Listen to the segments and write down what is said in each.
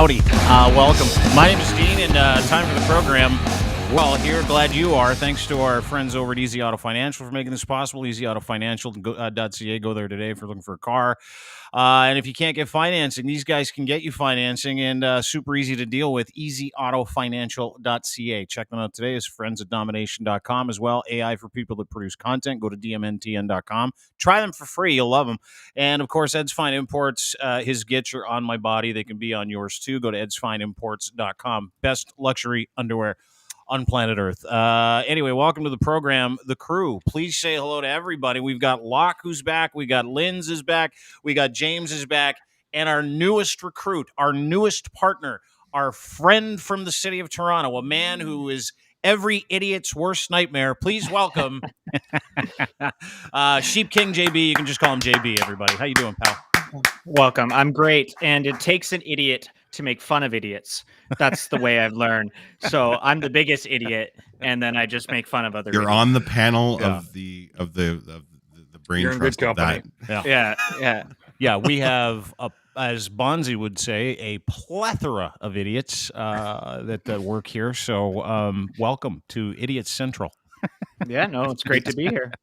Howdy. Welcome. My name is Dean, and time for the program. Well, here, glad you are. Thanks to our friends over at Easy Auto Financial for making this possible. EasyAutoFinancial.ca. Go there today if you're looking for a car. And if you can't get financing, these guys can get you financing, and super easy to deal with. EasyAutoFinancial.ca. Check them out today. It's friends at domination.com as well. AI for people that produce content. Go to dmntn.com. Try them for free. You'll love them. And, of course, Ed's Fine Imports. His gits are on my body. They can be on yours, too. Go to edsfineimports.com. Best luxury underwear on planet Earth. Anyway, welcome to the program, The Crew. Please say hello to everybody. We've got Locke, who's back. We got Linz is back. We got James is back. And our newest recruit, our newest partner, our friend from the city of Toronto, a man who is every idiot's worst nightmare. Please welcome Sheepking JB. You can just call him JB, everybody. How you doing, pal? Welcome. I'm great. And it takes an idiot to make fun of idiots. That's the way I've learned. So I'm the biggest idiot, and then I just make fun of other You're idiots. on the panel of the brain You're in trust good of that. Yeah. Yeah, we have, as Bonzi would say, a plethora of idiots that work here. So welcome to Idiot Central. Yeah, no, it's great to be here.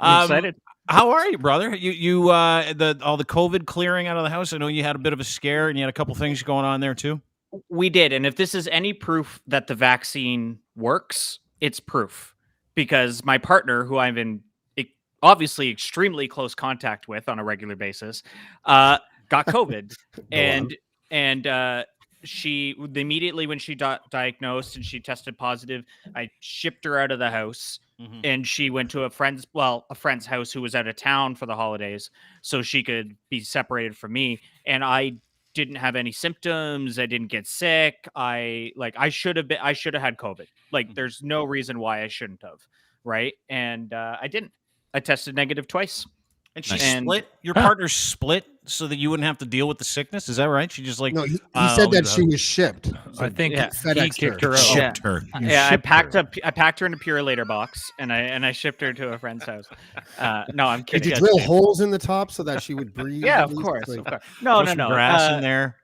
I'm excited. How are you, brother? You all the COVID clearing out of the house? I know you had a bit of a scare, and you had a couple things going on there too. We did. And if this is any proof that the vaccine works, it's proof. Because my partner, who I'm in obviously extremely close contact with on a regular basis, got COVID. and she immediately, when she got diagnosed and she tested positive, I shipped her out of the house. And she went to a friend's house who was out of town for the holidays, so she could be separated from me. And I didn't have any symptoms. I didn't get sick. I should have had COVID. Like, there's no reason why I shouldn't have. Right. And I didn't. I tested negative twice. And she split? Your partner split so that you wouldn't have to deal with the sickness? Is that right? She just No, he said that she was shipped. So I think FedEx he kicked her out. Shipped her. Yeah, I packed her in a Purolator box and I shipped her to a friend's house. No, I'm kidding. Did you drill holes in the top so that she would breathe? Yeah, of course. No. Grass in there.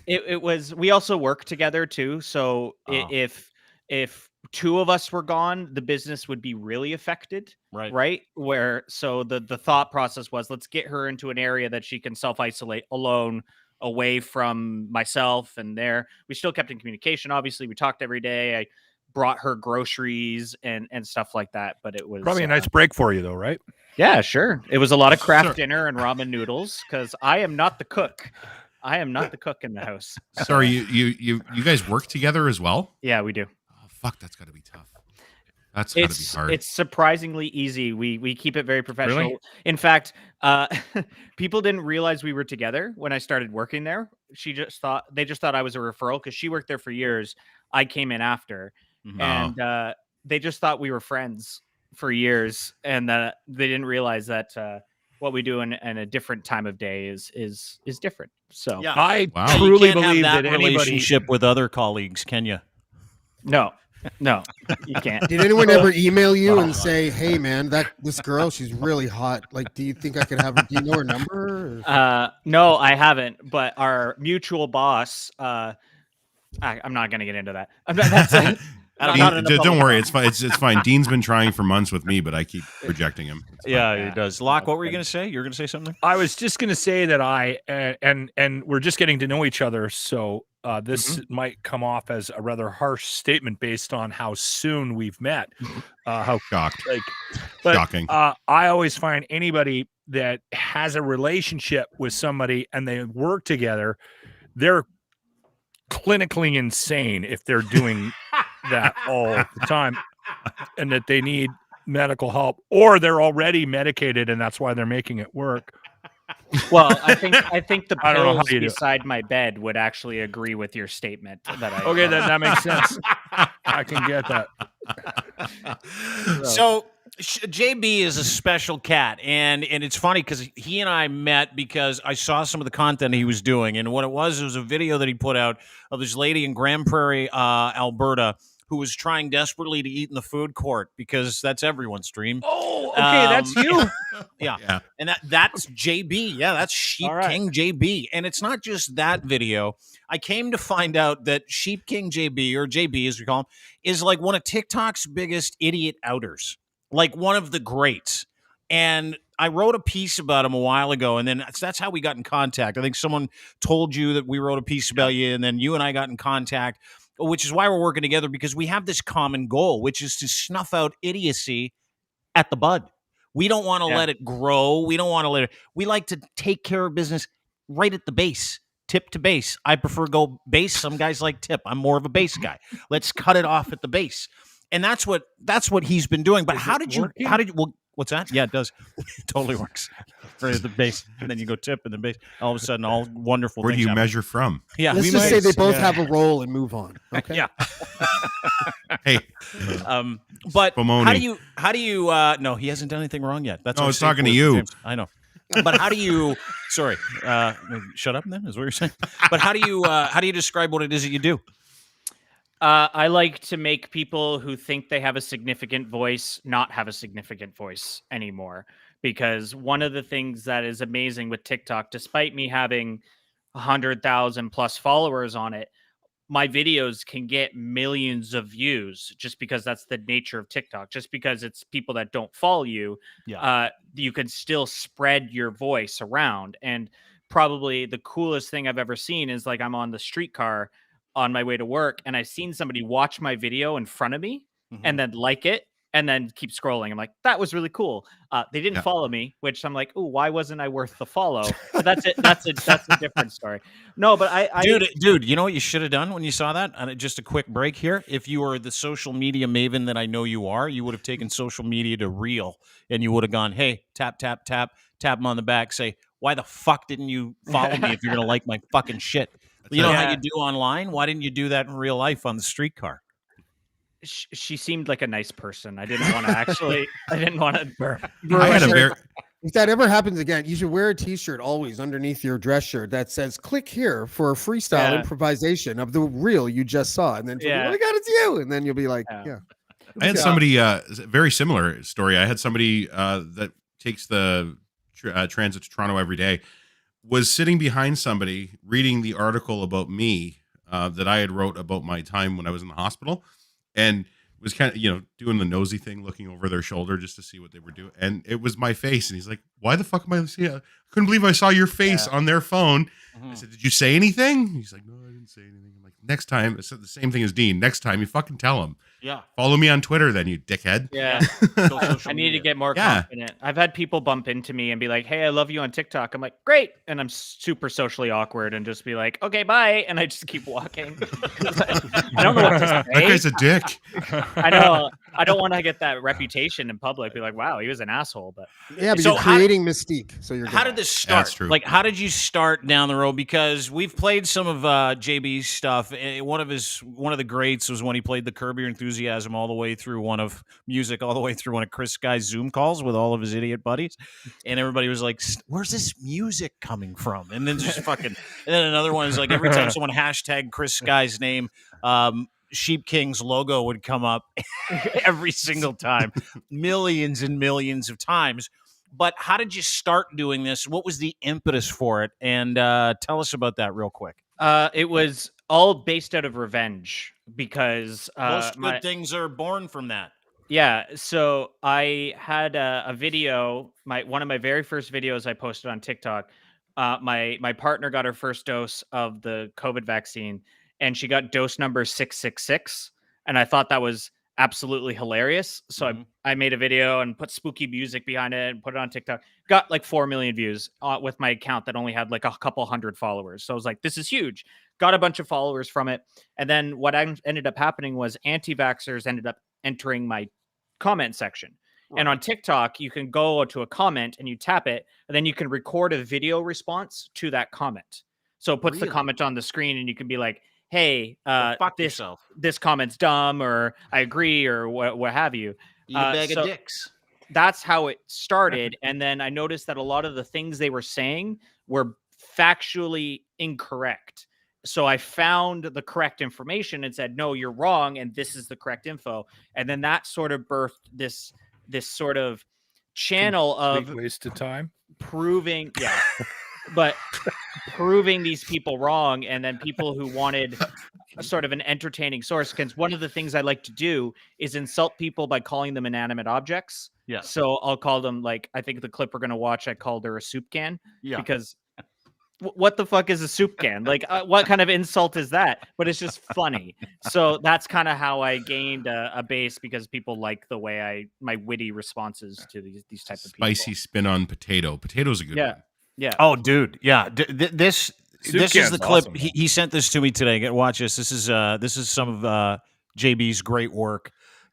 It was. We also work together too. So if two of us were gone, the business would be really affected. Right. So the thought process was, let's get her into an area that she can self-isolate alone, away from myself. And we still kept in communication. Obviously, we talked every day. I brought her groceries and stuff like that. But it was probably a nice break for you, though, right? Yeah, sure. It was a lot of craft dinner and ramen noodles because I am not the cook. I am not the cook in the house. Sorry, you guys work together as well? Yeah, we do. Oh, fuck, that's got to be tough. That's got to be hard. It's surprisingly easy. We keep it very professional. Really? In fact, people didn't realize we were together when I started working there. They just thought I was a referral because she worked there for years. I came in after, and they just thought we were friends for years, and they didn't realize that what we do in a different time of day is different. So yeah. I Wow. truly You can't believe have that relationship with other colleagues, can you? No, you can't. Did anyone ever email you and say, "Hey, man, this girl, she's really hot. Like, do you think I could have her? Do you know her number?" No, I haven't. But our mutual boss, I'm not going to get into that. Don't worry, it's fine. It's fine. Dean's been trying for months with me, but I keep rejecting him. Yeah, he does. Locke, what were you going to say? You were going to say something? I was just going to say that and we're just getting to know each other, so this might come off as a rather harsh statement based on how soon we've met. How Shocked. Shocking. I always find anybody that has a relationship with somebody and they work together, they're clinically insane if they're doing that all the time, and that they need medical help, or they're already medicated and that's why they're making it work. Well, I think the I don't know how pills you do it. beside my bed would actually agree with your statement. Okay, that makes sense. I can get that. So JB is a special cat, and it's funny because he and I met because I saw some of the content he was doing, and what it was a video that he put out of this lady in Grand Prairie, Alberta, who was trying desperately to eat in the food court because that's everyone's dream. Oh, okay, that's you. Yeah. And that's JB. Yeah, that's Sheep All right. King JB. And it's not just that video. I came to find out that Sheep King JB, or JB as we call him, is like one of TikTok's biggest idiot outers, like one of the greats. And I wrote a piece about him a while ago, and then that's how we got in contact. I think someone told you that we wrote a piece about you, and then you and I got in contact, which is why we're working together, because we have this common goal, which is to snuff out idiocy at the bud. We don't want to let it grow. We don't want to let it. We like to take care of business right at the base, tip to base. I prefer go base. Some guys like tip. I'm more of a base guy. Let's cut it off at the base, and that's what he's been doing. But how did you? Well, what's that? Yeah, it does. It totally works. Right at the base, and then you go tip and then base. All of a sudden, all wonderful. Where do things you happen. measure from? Yeah, Let's just say they both have a role and move on. Okay. Yeah. Hey, but Spumoni. how do you no, he hasn't done anything wrong yet. That's No, what I was talking to you. James. I know. But how do you sorry, shut up then is what you're saying. But how do you describe what it is that you do? I like to make people who think they have a significant voice not have a significant voice anymore. Because one of the things that is amazing with TikTok, despite me having 100,000 plus followers on it, my videos can get millions of views just because that's the nature of TikTok. Just because it's people that don't follow you, you can still spread your voice around. And probably the coolest thing I've ever seen is like I'm on the streetcar on my way to work, and I've seen somebody watch my video in front of me and then like it and then keep scrolling. I'm like, that was really cool. They didn't follow me, which I'm like, oh, why wasn't I worth the follow? But that's it. That's a different story. No, but dude, you know what you should have done when you saw that? And just a quick break here. If you were the social media maven that I know you are, you would have taken social media to reel, and you would have gone, hey, tap him on the back, say, why the fuck didn't you follow me if you're gonna like my fucking shit? You know how you do online? Why didn't you do that in real life on the streetcar? She seemed like a nice person. I didn't want to actually. I didn't want to. I had a very. If that ever happens again, you should wear a T-shirt always underneath your dress shirt that says "Click here for a freestyle improvisation of the reel you just saw," and then oh my God, it's you, and then you'll be like, I had somebody very similar story. I had somebody that takes the transit to Toronto every day, was sitting behind somebody reading the article about me that I had wrote about my time when I was in the hospital, and was kind of, doing the nosy thing, looking over their shoulder just to see what they were doing. And it was my face. And he's like, why the fuck am I seeing? I couldn't believe I saw your face on their phone. I said, did you say anything? He's like, no, I didn't say anything. I'm like, next time, I said the same thing as Dean. Next time, you fucking tell him. Yeah. Follow me on Twitter then, you dickhead. Yeah. I need to get more confident. I've had people bump into me and be like, hey, I love you on TikTok. I'm like, great. And I'm super socially awkward and just be like, okay, bye. And I just keep walking. I don't know what to say. That guy's a dick. I know. I don't want to get that reputation in public. Be like, wow, he was an asshole. But but you're creating mystique. So you're how did this start? That's true. Like, how did you start down the road? Because we've played some of JB's stuff. One of the greats was when he played the Curb Your Enthusiasm all the way through one of one of Chris Guy's Zoom calls with all of his idiot buddies, and everybody was like, "Where's this music coming from?" And then just fucking. And then another one is like every time someone hashtag Chris Guy's name, Sheepking's logo would come up every single time, millions and millions of times. But how did you start doing this? What was the impetus for it? And tell us about that real quick. It was all based out of revenge because most good things are born from that. Yeah. So I had a video, one of my very first videos I posted on TikTok. My partner got her first dose of the COVID vaccine, and she got dose number 666. And I thought that was absolutely hilarious. So I made a video and put spooky music behind it and put it on TikTok. Got like 4 million views with my account that only had like a couple hundred followers. So I was like, this is huge. Got a bunch of followers from it. And then what ended up happening was anti-vaxxers ended up entering my comment section. Right. And on TikTok, you can go to a comment and you tap it, and then you can record a video response to that comment. So it puts the comment on the screen, and you can be like, hey, this comment's dumb, or I agree, or what have you. Eat a bag of dicks. That's how it started. And then I noticed that a lot of the things they were saying were factually incorrect. So I found the correct information and said, no, you're wrong. And this is the correct info. And then that sort of birthed this sort of channel of waste of time proving, but proving these people wrong. And then people who wanted a sort of an entertaining source, because one of the things I like to do is insult people by calling them inanimate objects. Yeah. So I'll call them, like, I think the clip we're going to watch, I called her a soup can. Yeah. Because what the fuck is a soup can? Like, what kind of insult is that? But it's just funny. So that's kind of how I gained a base, because people like the way my witty responses to these type of people. Spicy spin on potato. Potato's a good one. Yeah. Oh, dude. Yeah. This is the clip. Awesome, he sent this to me today. Watch this. This is some of JB's great work.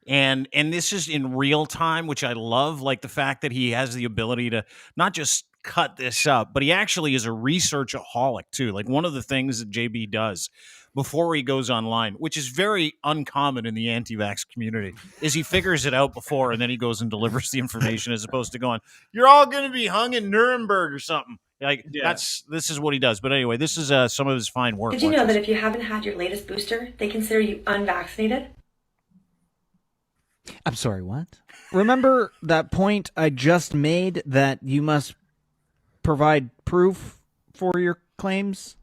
And this is in real time, which I love, like the fact that he has the ability to not just cut this up, but he actually is a researchaholic too. Like, one of the things that JB does before he goes online, which is very uncommon in the anti-vax community, is he figures it out before and then he goes and delivers the information, as opposed to going, you're all going to be hung in Nuremberg or something. Like, this is what he does. But anyway, this is some of his fine work. Did you know that if you haven't had your latest booster, they consider you unvaccinated? I'm sorry, what? Remember that point I just made, that you must provide proof for your claims?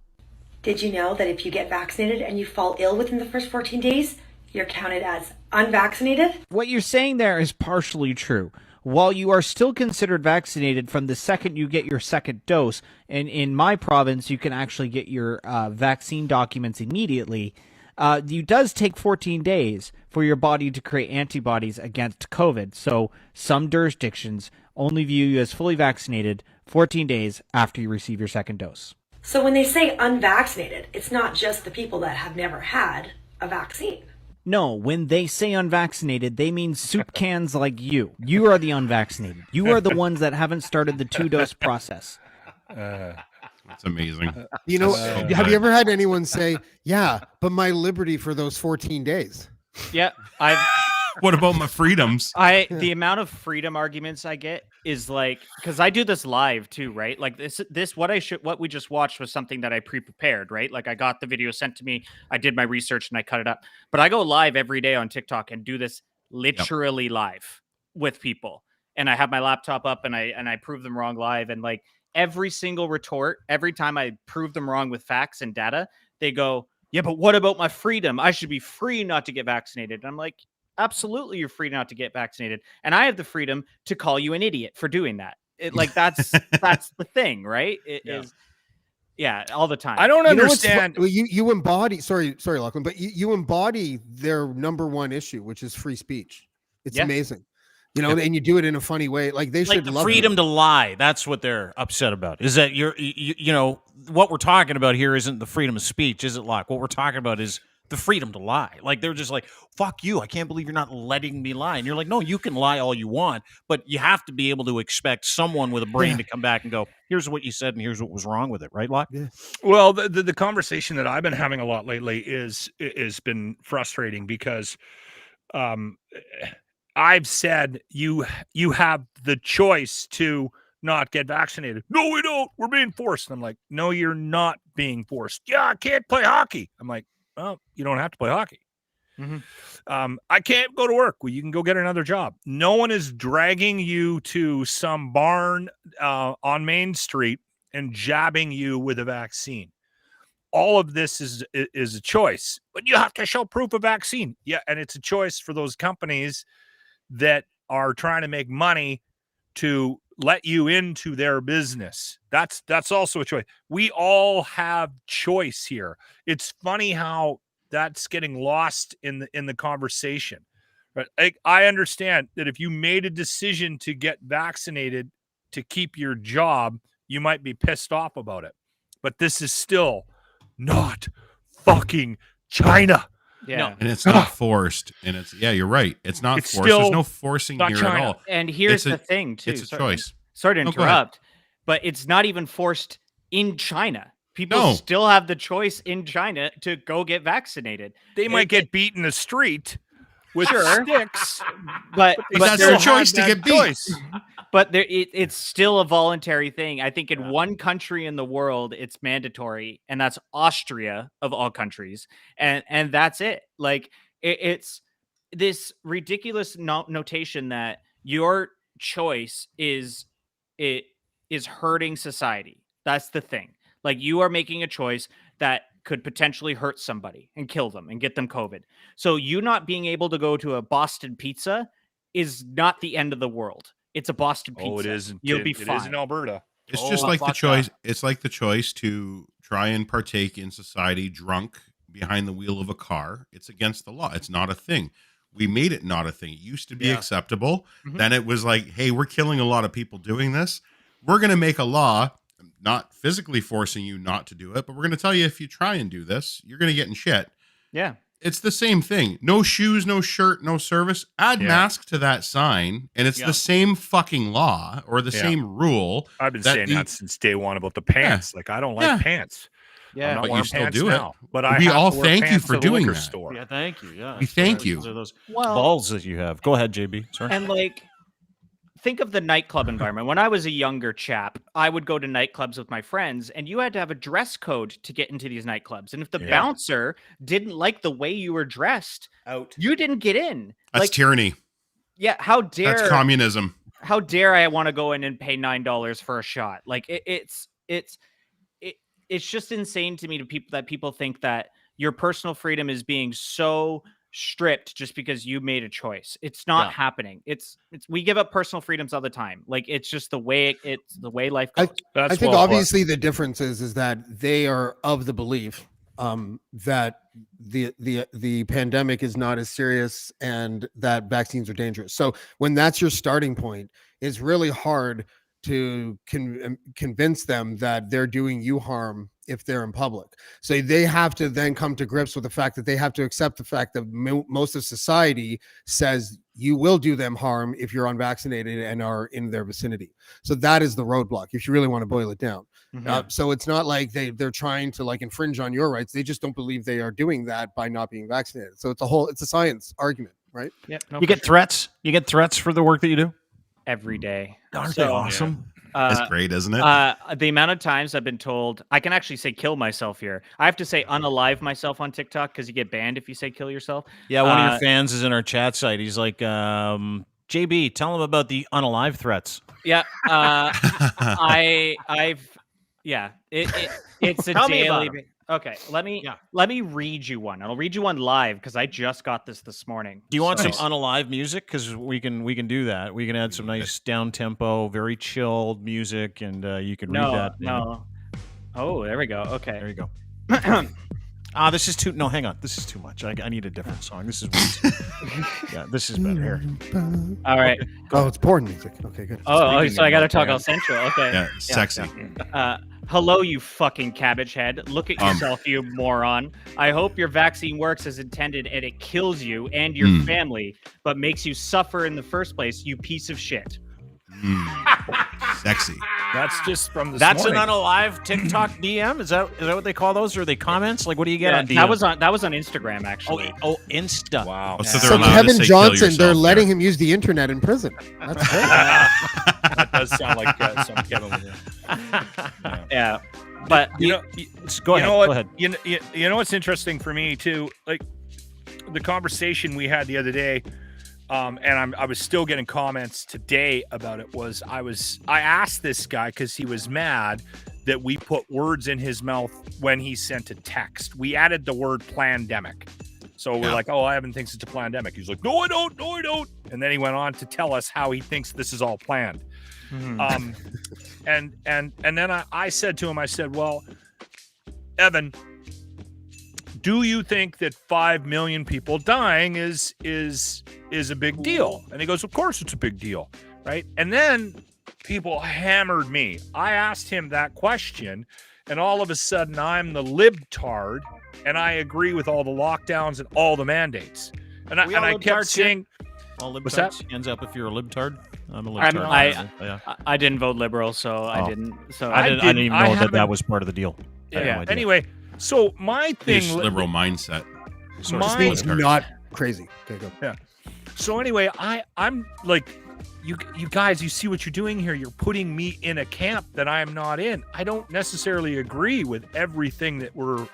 Did you know that if you get vaccinated and you fall ill within the first 14 days, you're counted as unvaccinated? What you're saying there is partially true. While you are still considered vaccinated from the second you get your second dose, and in my province you can actually get your vaccine documents immediately, it does take 14 days for your body to create antibodies against COVID. So some jurisdictions only view you as fully vaccinated 14 days after you receive your second dose. So when they say unvaccinated, it's not just the people that have never had a vaccine. No, when they say unvaccinated, they mean soup cans like you. You are the unvaccinated. You are the ones that haven't started the 2-dose process. That's amazing. You know, So have good. you ever had anyone say, yeah, but my liberty for those 14 days? Yeah. What about my freedoms? The amount of freedom arguments I get is like, because I do this live too, right? Like what we just watched was something that I pre-prepared, right? Like, I got the video sent to me, I did my research and I cut it up. But I go live every day on TikTok and do this literally live with people. And I have my laptop up and I prove them wrong live. And like, every single retort, every time I prove them wrong with facts and data, they go, yeah, but what about my freedom? I should be free not to get vaccinated. And I'm like, absolutely, you're free not to get vaccinated. And I have the freedom to call you an idiot for doing that. That's the thing, right? It is all the time. I don't understand. You embody, sorry, Lachlan, but you embody their number one issue, which is free speech. It's amazing. You know, and you do it in a funny way. Like, they should love freedom to lie. That's what they're upset about. Is that you know, what we're talking about here isn't the freedom of speech, is it, Locke? What we're talking about is the freedom to lie. Like, they're just like, fuck you, I can't believe you're not letting me lie. And you're like, no, you can lie all you want, but you have to be able to expect someone with a brain to come back and go, here's what you said and here's what was wrong with it, right, Locke? Yeah. Well, the conversation that I've been having a lot lately is been frustrating, because I've said you have the choice to not get vaccinated. No, we don't. We're being forced. And I'm like, no, you're not being forced. Yeah, I can't play hockey. I'm like, well, you don't have to play hockey. Mm-hmm. I can't go to work. Well, you can go get another job. No one is dragging you to some barn on Main Street and jabbing you with a vaccine. All of this is a choice, but you have to show proof of vaccine. Yeah, and it's a choice for those companies that are trying to make money to let you into their business. That's also a choice. We all have choice here. It's funny how that's getting lost in the conversation. But I understand that if you made a decision to get vaccinated to keep your job, you might be pissed off about it. But this is still not fucking China. Yeah. No. And it's not forced. And you're right. It's not forced. There's no forcing here China. at all. And here's the thing, too. It's a choice. Sorry to interrupt, but it's not even forced in China. People still have the choice in China to go get vaccinated. They might get beat in the street with Sure. sticks. but that's still their choice had to that get beat. choice. But it's still a voluntary thing. I think in one country in the world it's mandatory, and that's Austria of all countries, and that's it. Like it's this ridiculous notation that your choice is hurting society. That's the thing. Like you are making a choice that could potentially hurt somebody and kill them and get them COVID. So you not being able to go to a Boston Pizza is not the end of the world. It's a Boston Pizza. Oh, it is. You'll be It fine. is in Alberta. It's just like the choice. It's like the choice to try and partake in society drunk behind the wheel of a car. It's against the law. It's not a thing. We made it not a thing. It used to be acceptable. Then it was like, hey, we're killing a lot of people doing this. We're going to make a law, not physically forcing you not to do it, but we're going to tell you if you try and do this, you're going to get in shit. Yeah. It's the same thing. No shoes, no shirt, no service. Add mask to that sign, and it's the same fucking law or the same rule. I've been saying that since day one about the pants. Like, I don't like pants. Yeah, I'm not but you wearing still pants do now. it. But I We have all to wear thank you pants for to the doing liquor that. store. Yeah, thank you. Yeah, We thank you. Those are those Well- balls that you have. Go ahead, JB. Sorry. And like, think of the nightclub environment. When I was a younger chap, I would go to nightclubs with my friends, and you had to have a dress code to get into these nightclubs. And if the bouncer didn't like the way you were dressed, you didn't get in. That's Like, tyranny. yeah, how dare That's communism. how dare I want to go in and pay $9 for a shot? Like it's just insane to me that people think that your personal freedom is being so stripped just because you made a choice. It's not happening. It's we give up personal freedoms all the time. Like it's just the way life goes. I think obviously the difference is that they are of the belief that the pandemic is not as serious and that vaccines are dangerous. So when that's your starting point, it's really hard to convince them that they're doing you harm if they're in public. So they have to then come to grips with the fact that they have to accept the fact that most of society says you will do them harm if you're unvaccinated and are in their vicinity. So that is the roadblock if you really want to boil it down. So it's not like they're trying to like infringe on your rights. They just don't believe they are doing that by not being vaccinated. So it's a science argument, right? Yeah. You get threats. You get threats for the work that you do. Every day. Aren't they awesome? That's great, isn't it? The amount of times I've been told, I can actually say kill myself here. I have to say unalive myself on TikTok because you get banned if you say kill yourself. Yeah, one of your fans is in our chat site. He's like, JB, tell him about the unalive threats. Yeah. It's a Tell me about daily. Okay, let me read you one. I'll read you one live because I just got this morning. Do you want some unalive music? Because we can do that. We can add some nice down tempo, very chilled music, and you can read that. No. Oh, there we go. Okay, there you go. This is too. No, hang on. This is too much. I need a different song. This is. Yeah, this is better. Here. All right. It's porn music. Okay, good. Oh, so I got to talk all sensual. Okay. Yeah, sexy. Hello, you fucking cabbage head. Look at yourself, you moron. I hope your vaccine works as intended and it kills you and your family, but makes you suffer in the first place, you piece of shit. Sexy. That's just from this That's morning. an unalive TikTok DM? Is that what they call those? Or are they comments? Like, what do you get on DM? That was on Instagram, actually. Oh, Insta. Wow. Oh, So Kevin Johnson, they're letting him use the internet in prison. That's great. That does sound like some Kevin would do. Yeah. But go ahead. You know what's interesting for me too, like the conversation we had the other day, and I was still getting comments today about it. I asked this guy because he was mad that we put words in his mouth when he sent a text. We added the word "plandemic," so we're like, "Oh, Evan thinks it's a plandemic." He's like, "No, I don't. No, I don't." And then he went on to tell us how he thinks this is all planned. And then I said to him, I said, well, Evan, do you think that 5 million people dying is a big deal? And he goes, of course it's a big deal, right? And then people hammered me. I asked him that question, and all of a sudden I'm the libtard, and I agree with all the lockdowns and all the mandates. And I kept saying, all libtards. What's that? Ends up if you're a libtard. I'm a libtard. I didn't vote liberal, so I didn't. So I didn't even know that was part of the deal. Yeah. Anyway, so my thing, liberal mindset. Just means not crazy. Okay, go. Yeah. So anyway, I'm like, you guys, you see what you're doing here. You're putting me in a camp that I am not in. I don't necessarily agree with everything that we're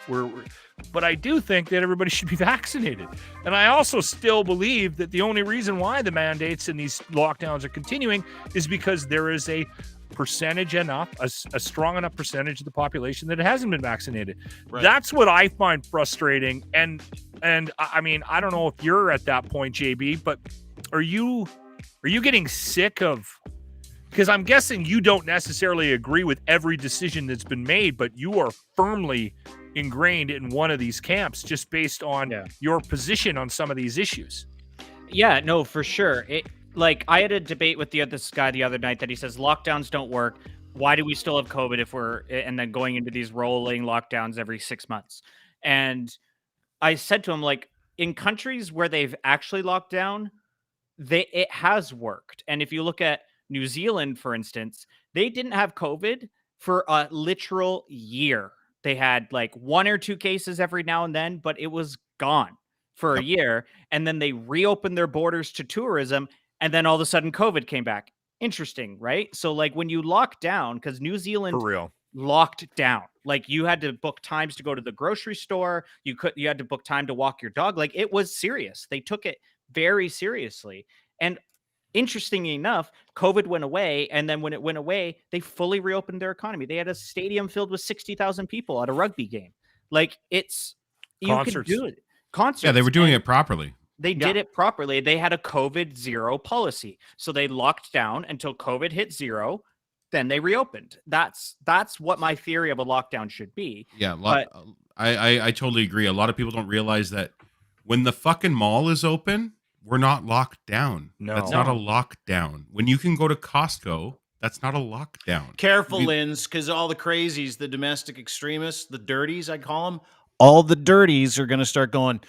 but I do think that everybody should be vaccinated. And I also still believe that the only reason why the mandates and these lockdowns are continuing is because there is a percentage enough, a strong enough percentage of the population that hasn't been vaccinated. Right. That's what I find frustrating. And I mean, I don't know if you're at that point, JB, but are you getting sick of, because I'm guessing you don't necessarily agree with every decision that's been made, but you are firmly ingrained in one of these camps just based on your position on some of these issues. Yeah, no, for sure. Like, I had a debate with this guy the other night that he says lockdowns don't work. Why do we still have COVID and then going into these rolling lockdowns every 6 months? And I said to him, like, in countries where they've actually locked down, it has worked. And if you look at New Zealand, for instance, they didn't have COVID for a literal year. They had like 1 or 2 cases every now and then, but it was gone for a year. And then they reopened their borders to tourism. And then all of a sudden COVID came back. Interesting, right? So like when you lock down, because New Zealand for real locked down, like you had to book times to go to the grocery store. You had to book time to walk your dog. Like it was serious. They took it very seriously. And interestingly enough, COVID went away. And then when it went away, they fully reopened their economy. They had a stadium filled with 60,000 people at a rugby game. Like you could do it. Concerts. Yeah, they were doing it properly. They did it properly. They had a COVID zero policy. So they locked down until COVID hit zero. Then they reopened. That's what my theory of a lockdown should be. Yeah, I totally agree. A lot of people don't realize that when the fucking mall is open, we're not locked down. No. That's not a lockdown. When you can go to Costco, that's not a lockdown. Careful, Linz, because all the crazies, the domestic extremists, the dirties, I call them, all the dirties are going to start going,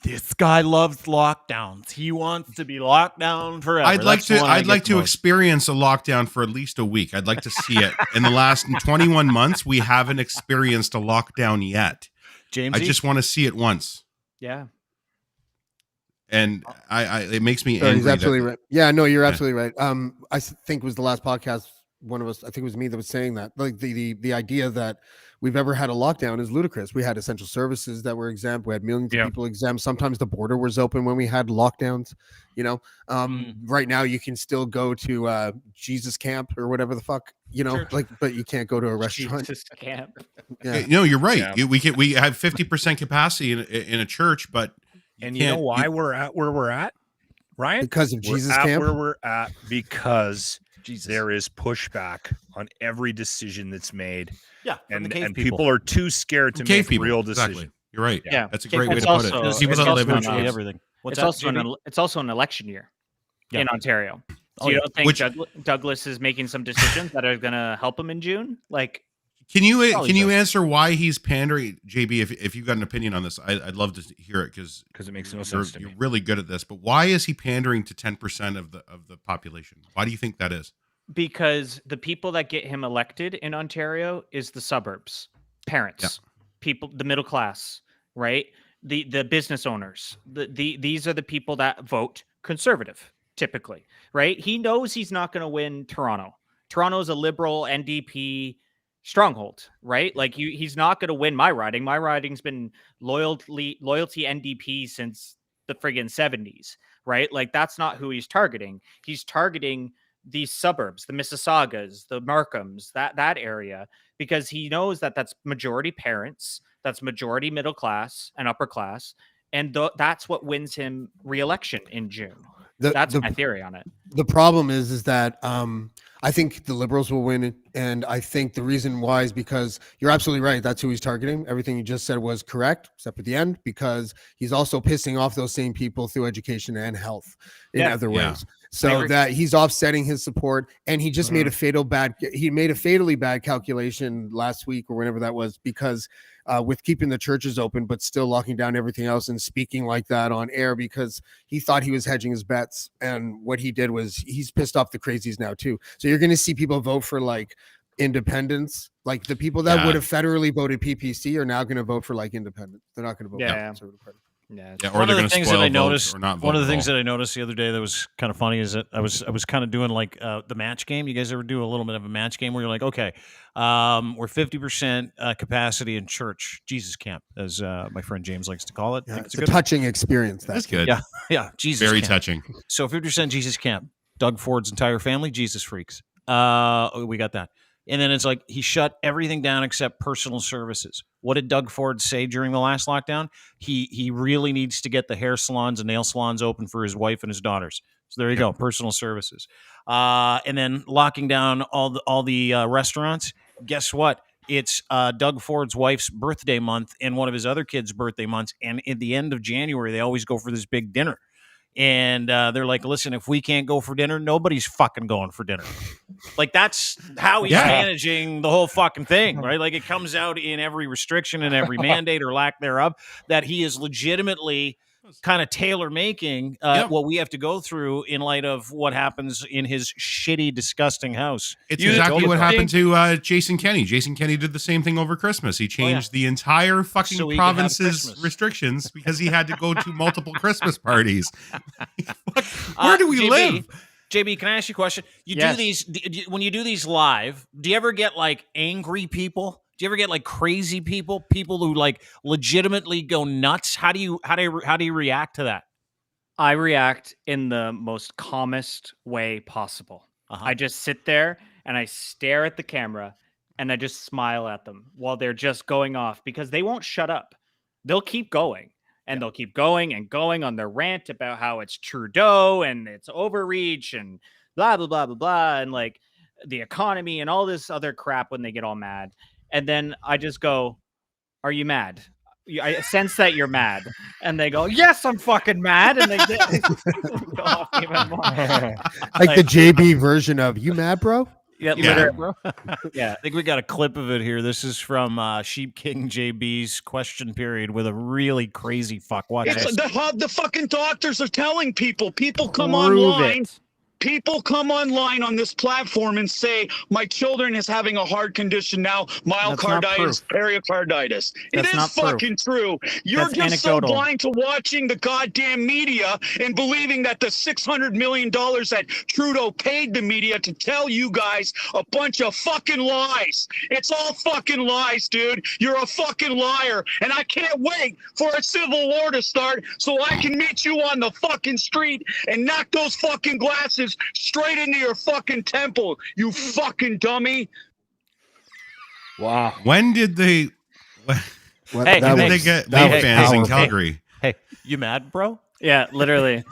this guy loves lockdowns. He wants to be locked down forever. I'd like to experience a lockdown for at least a week. I'd like to see it. In the last 21 months, we haven't experienced a lockdown yet. James, I just want to see it once. Yeah. And it makes me angry. He's absolutely right. Yeah, no, you're absolutely right. I think it was the last podcast. One of us, I think it was me, that was saying that, like the idea that we've ever had a lockdown is ludicrous. We had essential services that were exempt. We had millions of people exempt. Sometimes the border was open when we had lockdowns. You know, right now you can still go to Jesus Camp or whatever the fuck. You know, but you can't go to a restaurant. Jesus Camp. Yeah. No, you're right. Yeah. We have 50% capacity in a church, but you know why we're at where we're at, Ryan? Because of Jesus Camp. Where we're at because there is pushback on every decision that's made. Yeah, and people are too scared to make real decisions. Exactly. You're right. Yeah, that's a great way to put it. People that live in everything. It's also an election year in Ontario. So you don't think Douglas is making some decisions that are going to help him in June? Like, can you answer why he's pandering, JB? If you've got an opinion on this, I'd love to hear it because it makes no sense to me. You're really good at this, but why is he pandering to 10% of the population? Why do you think that is? Because the people that get him elected in Ontario is the suburbs, parents, people, the middle class, right? The business owners. These are the people that vote conservative, typically, right? He knows he's not going to win Toronto. Toronto's a liberal NDP stronghold, right? Like he's not going to win my riding. My riding's been loyalty NDP since the friggin' 70s, right? Like that's not who he's targeting. He's targeting these suburbs, the Mississaugas, the Markhams, that area, because he knows that that's majority parents, that's majority middle class and upper class, and that's what wins him re-election in June. That's my theory on it. The problem is that I think the Liberals will win, and I think the reason why is because you're absolutely right. That's who he's targeting. Everything you just said was correct, except at the end, because he's also pissing off those same people through education and health in other ways. So that he's offsetting his support, and he just made a fatally bad calculation last week or whenever that was, because with keeping the churches open but still locking down everything else and speaking like that on air, because he thought he was hedging his bets, and what he did was he's pissed off the crazies now too. So you're going to see people vote for like independents, like the people that would have federally voted PPC are now going to vote for like independent. They're not going to vote for the Conservative Party. Yeah. Yeah, or One they're of going the to things spoil that I votes noticed, or not vote one of the at things all. that I noticed the other day that was kind of funny is that I was kind of doing like the match game. You guys ever do a little bit of a match game where you're like, okay, we're 50% capacity in church, Jesus camp, as my friend James likes to call it. I Yeah, think it's a a good touching experience. That's That's good. Yeah. Yeah, Jesus Very camp. touching. So 50% Jesus camp. Doug Ford's entire family, Jesus freaks. We got that. And then it's like he shut everything down except personal services. What did Doug Ford say during the last lockdown? He really needs to get the hair salons and nail salons open for his wife and his daughters. So there you go, personal services. And then locking down all the restaurants. Guess what? It's Doug Ford's wife's birthday month and one of his other kids' birthday months. And at the end of January, they always go for this big dinner. And they're like, listen, if we can't go for dinner, nobody's fucking going for dinner. Like, that's how he's Yeah. managing the whole fucking thing, right? Like, it comes out in every restriction and every mandate or lack thereof that he is legitimately kind of tailor making what we have to go through in light of what happens in his shitty, disgusting house. It's You exactly what think- happened to Jason Kenney. Jason Kenney did the same thing over Christmas. He changed the entire fucking So he could have province's Christmas. restrictions because he had to go to multiple Christmas parties. Where do we JB, live? JB, can I ask you a question? You Yes. do these when you do these live. Do you ever get like angry people? Do you ever get like crazy people? People who like legitimately go nuts? How do you react to that? I react in the most calmest way possible. Uh-huh. I just sit there and I stare at the camera and I just smile at them while they're just going off because they won't shut up. They'll keep going and they'll keep going and going on their rant about how it's Trudeau and it's overreach and blah, blah, blah, blah, blah. And like the economy and all this other crap when they get all mad. And then I just go, are you mad? I sense that you're mad. And they go, yes, I'm fucking mad. And they go off even more. like the JB version of "You mad, bro?" Yeah, Yeah. literally. bro. Yeah. I think we got a clip of it here. This is from Sheepking JB's question period with a really crazy fuck. Watch It's this. the fucking doctors are telling people. People come Prove online. it. People come online on this platform and say, my children is having a heart condition now, myocarditis, pericarditis. That's It is not proof. fucking true. You're That's just so anecdotal. blind to watching the goddamn media and believing that the $600 million that Trudeau paid the media to tell you guys a bunch of fucking lies. It's all fucking lies, dude. You're a fucking liar. And I can't wait for a civil war to start so I can meet you on the fucking street and knock those fucking glasses straight into your fucking temple, you fucking dummy. Wow. When did they? What, Hey, that When did was- they get that Leaf was fans in powerful. Calgary? Hey, you mad, bro? Yeah, literally.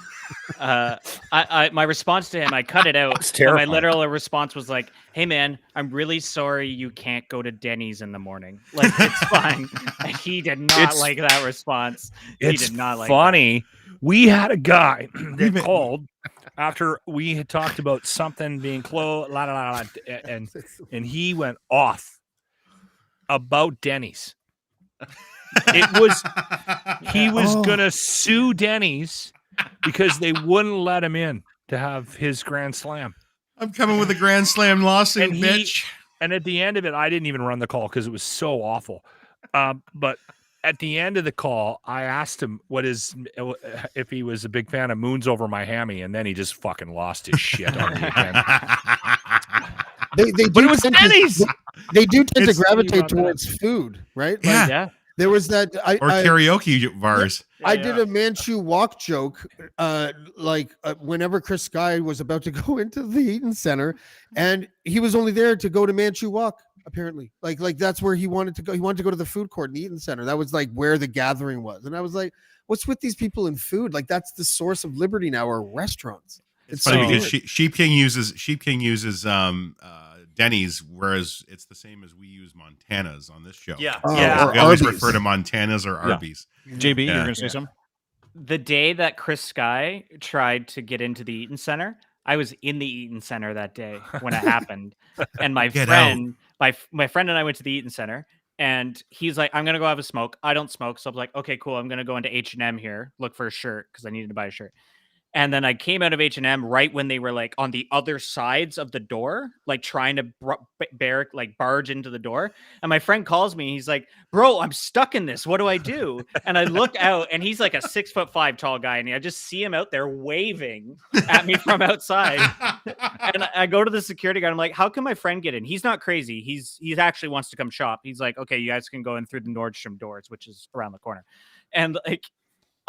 My response to him, I cut it out. It's But my terrifying. literal response was like, "Hey, man, I'm really sorry you can't go to Denny's in the morning. Like, it's fine." And he did not It's- like that response. He It's did not like funny. We had a guy that Even- called after we had talked about something being closed, and he went off about Denny's. It was he was Oh. gonna sue Denny's because they wouldn't let him in to have his grand slam. I'm coming with a Grand Slam lawsuit, And he- bitch. And at the end of it, I didn't even run the call because it was so awful. But at the end of the call, I asked him if he was a big fan of Moons Over My Hammy, and then he just fucking lost his shit on me again. They But do it was tend to- Denny's. They do tend to It's- gravitate towards food, right? Like, Yeah. Yeah. there was that. Or karaoke bars. I did a Manchu walk joke, whenever Chris Sky was about to go into the Eaton Center, and he was only there to go to Manchu Walk. Apparently, like that's where he wanted to go. He wanted to go to the food court in the Eaton Center. That was like where the gathering was, and I was like, "What's with these people in food? Like that's the source of liberty now, are restaurants." It's funny so because weird. Sheepking uses Denny's, whereas it's the same as we use Montana's on this show. Yeah. Oh, Yeah. or We always Arby's. refer to Montana's or Arby's. JB, Yeah. you're gonna say something? The day that Chris Sky tried to get into the Eaton Center, I was in the Eaton Center that day when it happened. And my Get friend, my friend and I went to the Eaton Center, and he's like, "I'm gonna go have a smoke." I don't smoke, so I'm like, "Okay, cool. I'm gonna go into H&M here, look for a shirt because I needed to buy a shirt." And then I came out of H&M right when they were like on the other sides of the door, like trying to barge into the door. And my friend calls me. He's like, "Bro, I'm stuck in this. What do I do?" And I look out, and he's like a 6'5" tall guy, and I just see him out there waving at me from outside. And I go to the security guard. I'm like, "How can my friend get in? He's not crazy. He actually wants to come shop." He's like, "Okay, you guys can go in through the Nordstrom doors, which is around the corner." And like,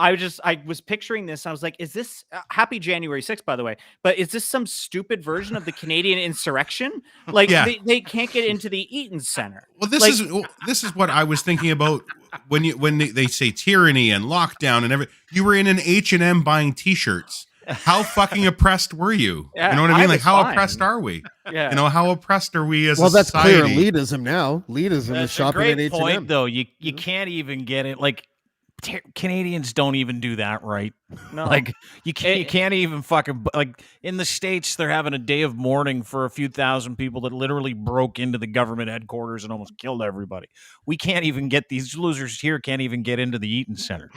I was picturing this. I was like, is this happy January 6th, by the way, but is this some stupid version of the Canadian insurrection? Like they can't get into the Eaton Center. Well, this is what I was thinking about when they say tyranny and lockdown and everything. You were in an H&M buying t-shirts. How fucking oppressed were you? Yeah, you know what I mean? Like, how fine. oppressed are we? Yeah. You know, how oppressed are we as a that's society? clear elitism now. Elitism is shopping at H&M. Point, though. You can't even get it. Like, Canadians don't even do that right. No. Like you can't even fucking, like, in the States they're having a day of mourning for a few thousand people that literally broke into the government headquarters and almost killed everybody. We can't even get, these losers here can't even get into the Eaton Center.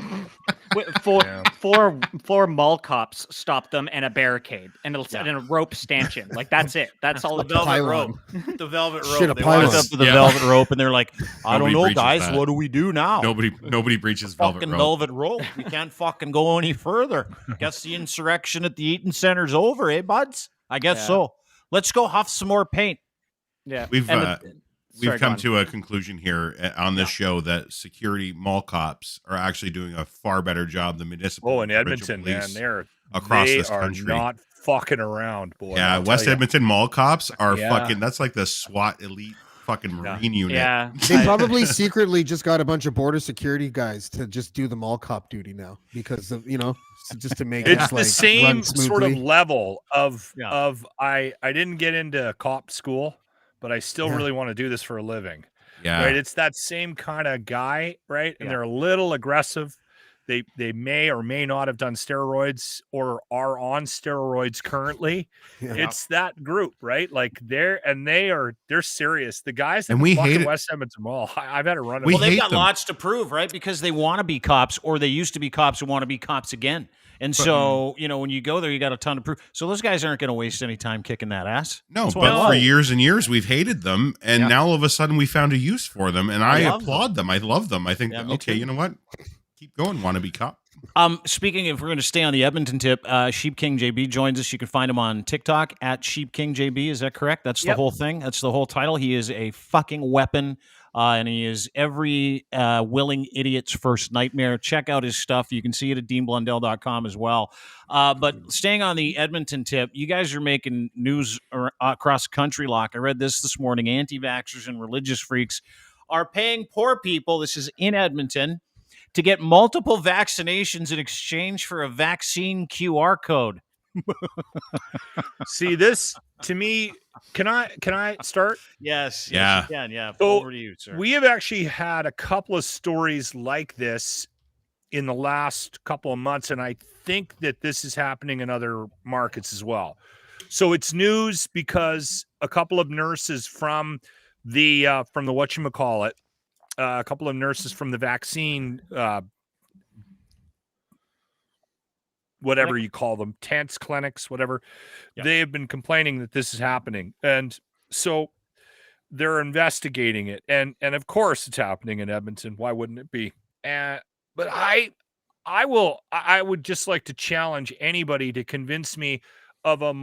Four mall cops stopped them and a barricade and a rope stanchion. Like, that's it. That's all. The velvet rope. The velvet rope. Shit, They walked up to the velvet rope and they're like, I don't know, breaches guys. that. What do we do now? Nobody breaches velvet rope. Velvet rope. We can't fucking go any further. Guess the insurrection at the Eaton Center's over, eh, buds? I guess so. Let's go huff some more paint. Yeah. We've come to a conclusion here on this show that security mall cops are actually doing a far better job than municipal. Oh, in and provincial Edmonton, police man, across they this country are not fucking around, boy. Yeah, I'll West tell ya. Edmonton mall cops are Yeah. fucking. That's like the SWAT elite fucking Marine unit. Yeah. They probably secretly just got a bunch of border security guys to just do the mall cop duty now because of, just to make It's it the like same run sort of smoothly. level of I didn't get into cop school, but I still really want to do this for a living. Yeah. Right. It's that same kind of guy, right? And they're a little aggressive. They may or may not have done steroids or are on steroids currently. Yeah. It's that group, right? Like they're serious. The guys that And we fuck hate at it. West Edmonton Mall, I've had to run. We Well, they've hate got them. lots to prove, right? Because they want to be cops, or they used to be cops who want to be cops again. And so, when you go there, you got a ton to prove. So those guys aren't going to waste any time kicking that ass. No, That's what I but love. for years and years we've hated them, and now all of a sudden we found a use for them, and I love applaud them. I love them. I think, Yeah, me okay, too. you know what? Keep going, wannabe cop. Speaking of, we're going to stay on the Edmonton tip, Sheepking JB joins us. You can find him on TikTok at Sheepking JB. Is that correct? That's the whole thing. That's the whole title. He is a fucking weapon. And he is every willing idiot's first nightmare. Check out his stuff. You can see it at deanblundell.com as well. But staying on the Edmonton tip, you guys are making news across the country, Locke. I read this morning. Anti-vaxxers and religious freaks are paying poor people, this is in Edmonton, to get multiple vaccinations in exchange for a vaccine QR code. See this to me. Can I start? Yes. Yeah. Yes, you can. Yeah. So, Over to you, sir. We have actually had a couple of stories like this in the last couple of months, and I think that this is happening in other markets as well. So it's news because a couple of nurses from the whatchamacallit, a couple of nurses from the vaccine, whatever you call them, tents, clinics, whatever, they have been complaining that this is happening. And so they're investigating it. And of course it's happening in Edmonton. Why wouldn't it be? But I would just like to challenge anybody to convince me of a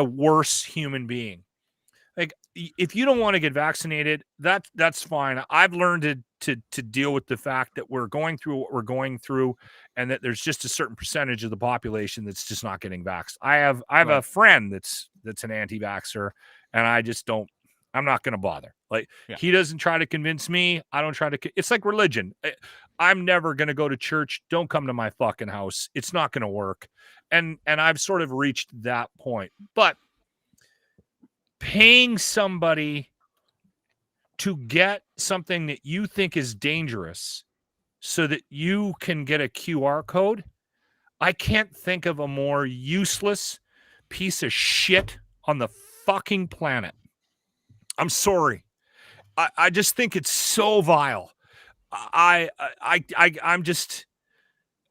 worse human being. Like, if you don't want to get vaccinated, that's fine. I've learned to deal with the fact that we're going through what we're going through, and that there's just a certain percentage of the population that's just not getting vaxxed. I have a friend that's an anti-vaxxer, and I'm not going to bother. Like, he doesn't try to convince me. I don't try to. It's like religion. I'm never going to go to church. Don't come to my fucking house. It's not going to work. And I've sort of reached that point. But paying somebody to get something that you think is dangerous so that you can get a QR code, I can't think of a more useless piece of shit on the fucking planet. I'm sorry. I just think it's so vile. I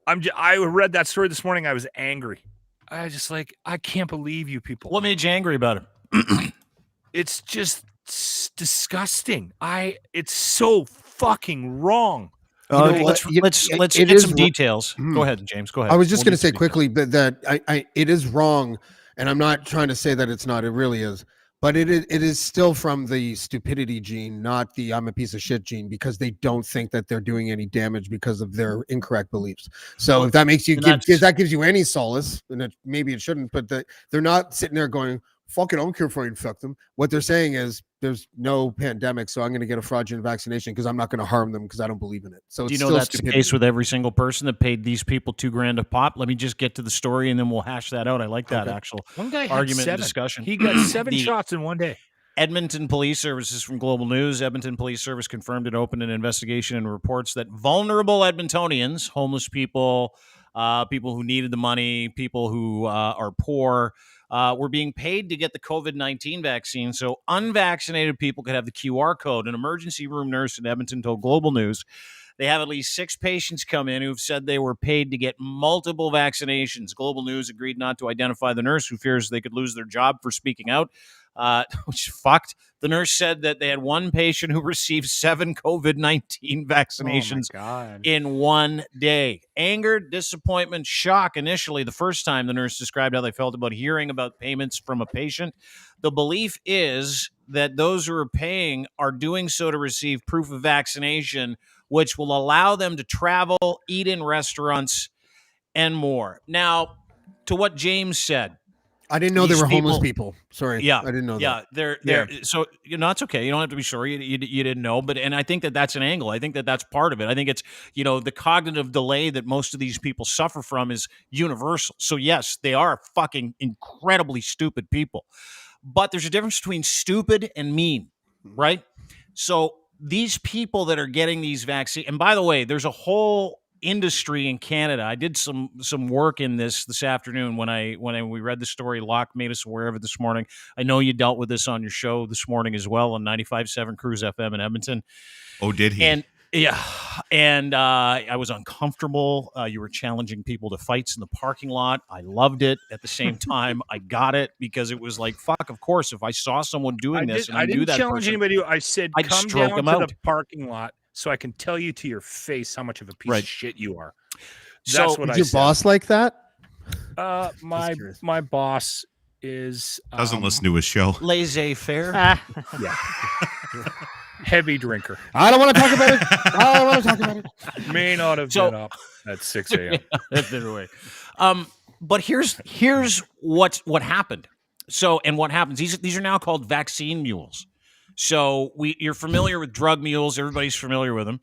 read that story this morning. I was angry. I just like, I can't believe you people. What made you angry about it? It's just disgusting. It's so fucking wrong. You know let's what? You- let's it- let's it get is some wr- details. Hmm. Go ahead, James. Go ahead. I was just We'll going to need say some details. quickly that it is wrong, and I'm not trying to say that it's not. It really is, but it is still from the stupidity gene, not the I'm a piece of shit gene, because they don't think that they're doing any damage because of their incorrect beliefs. So if that makes you if that gives you any solace, and maybe it shouldn't, but they're not sitting there going, "Fuck it, I don't care if I infect them." What they're saying is, "There's no pandemic, so I'm going to get a fraudulent vaccination because I'm not going to harm them because I don't believe in it." So Do it's you know still that's the stupidity. case with every single person that paid these people $2,000 a pop? Let me just get to the story and then we'll hash that out. I like that actual One guy had argument and 7. discussion. He got 7 The shots in one day. Edmonton Police Services from Global News. Edmonton Police Service confirmed and opened an investigation and reports that vulnerable Edmontonians, homeless people, people who needed the money, people who are poor, were being paid to get the COVID-19 vaccine. So unvaccinated people could have the QR code. An emergency room nurse in Edmonton told Global News they have at least 6 patients come in who've said they were paid to get multiple vaccinations. Global News agreed not to identify the nurse, who fears they could lose their job for speaking out, which fucked. The nurse said that they had one patient who received 7 COVID-19 vaccinations in one day. Anger, disappointment, shock initially the first time the nurse described how they felt about hearing about payments from a patient. The belief is that those who are paying are doing so to receive proof of vaccination, which will allow them to travel, eat in restaurants, and more. Now, to what James said, I didn't know they these were homeless people- people. Sorry. yeah, I didn't know that. they're so it's okay. You don't have to be sorry you didn't know, but and I think that that's an angle. I think that that's part of it. I think it's the cognitive delay that most of these people suffer from is universal. So yes, they are fucking incredibly stupid people, but there's a difference between stupid and mean, right? So these people that are getting these vaccines, and by the way, there's a whole industry in Canada. I did some work in this afternoon when we read the story. Locke made us aware of it this morning. I know you dealt with this on your show this morning as well on 95.7 Cruise FM in Edmonton. Oh, did he? And yeah, and I was uncomfortable. You were challenging people to fights in the parking lot. I loved it. At the same time, I got it because it was like, fuck, of course, if I saw someone doing this and I didn't knew that challenge person, anybody. I said, I'd come stroke down him to out. the parking lot so I can tell you to your face how much of a piece Right. of shit you are. So- That's what Is I your said. boss like that? My boss is Doesn't listen to his show. laissez-faire. heavy drinker. I don't want to talk about it. I don't want to talk about it. May not have So- been up at 6 a.m. Anyway, but here's what happened. So, and what happens? These are now called vaccine mules. So you're familiar with drug mules. Everybody's familiar with them.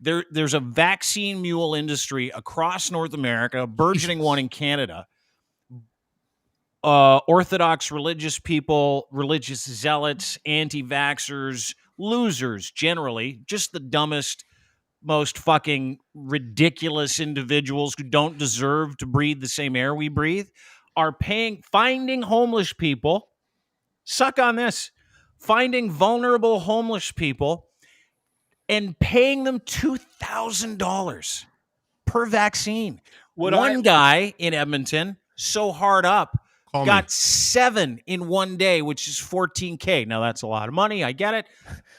There's a vaccine mule industry across North America, a burgeoning one in Canada. Orthodox religious people, religious zealots, anti-vaxxers, losers generally, just the dumbest, most fucking ridiculous individuals who don't deserve to breathe the same air we breathe, are finding homeless people, suck on this, finding vulnerable homeless people and paying them $2,000 per vaccine. One guy in Edmonton, so hard up, Call got me. 7 in one day, which is $14,000. Now that's a lot of money. I get it.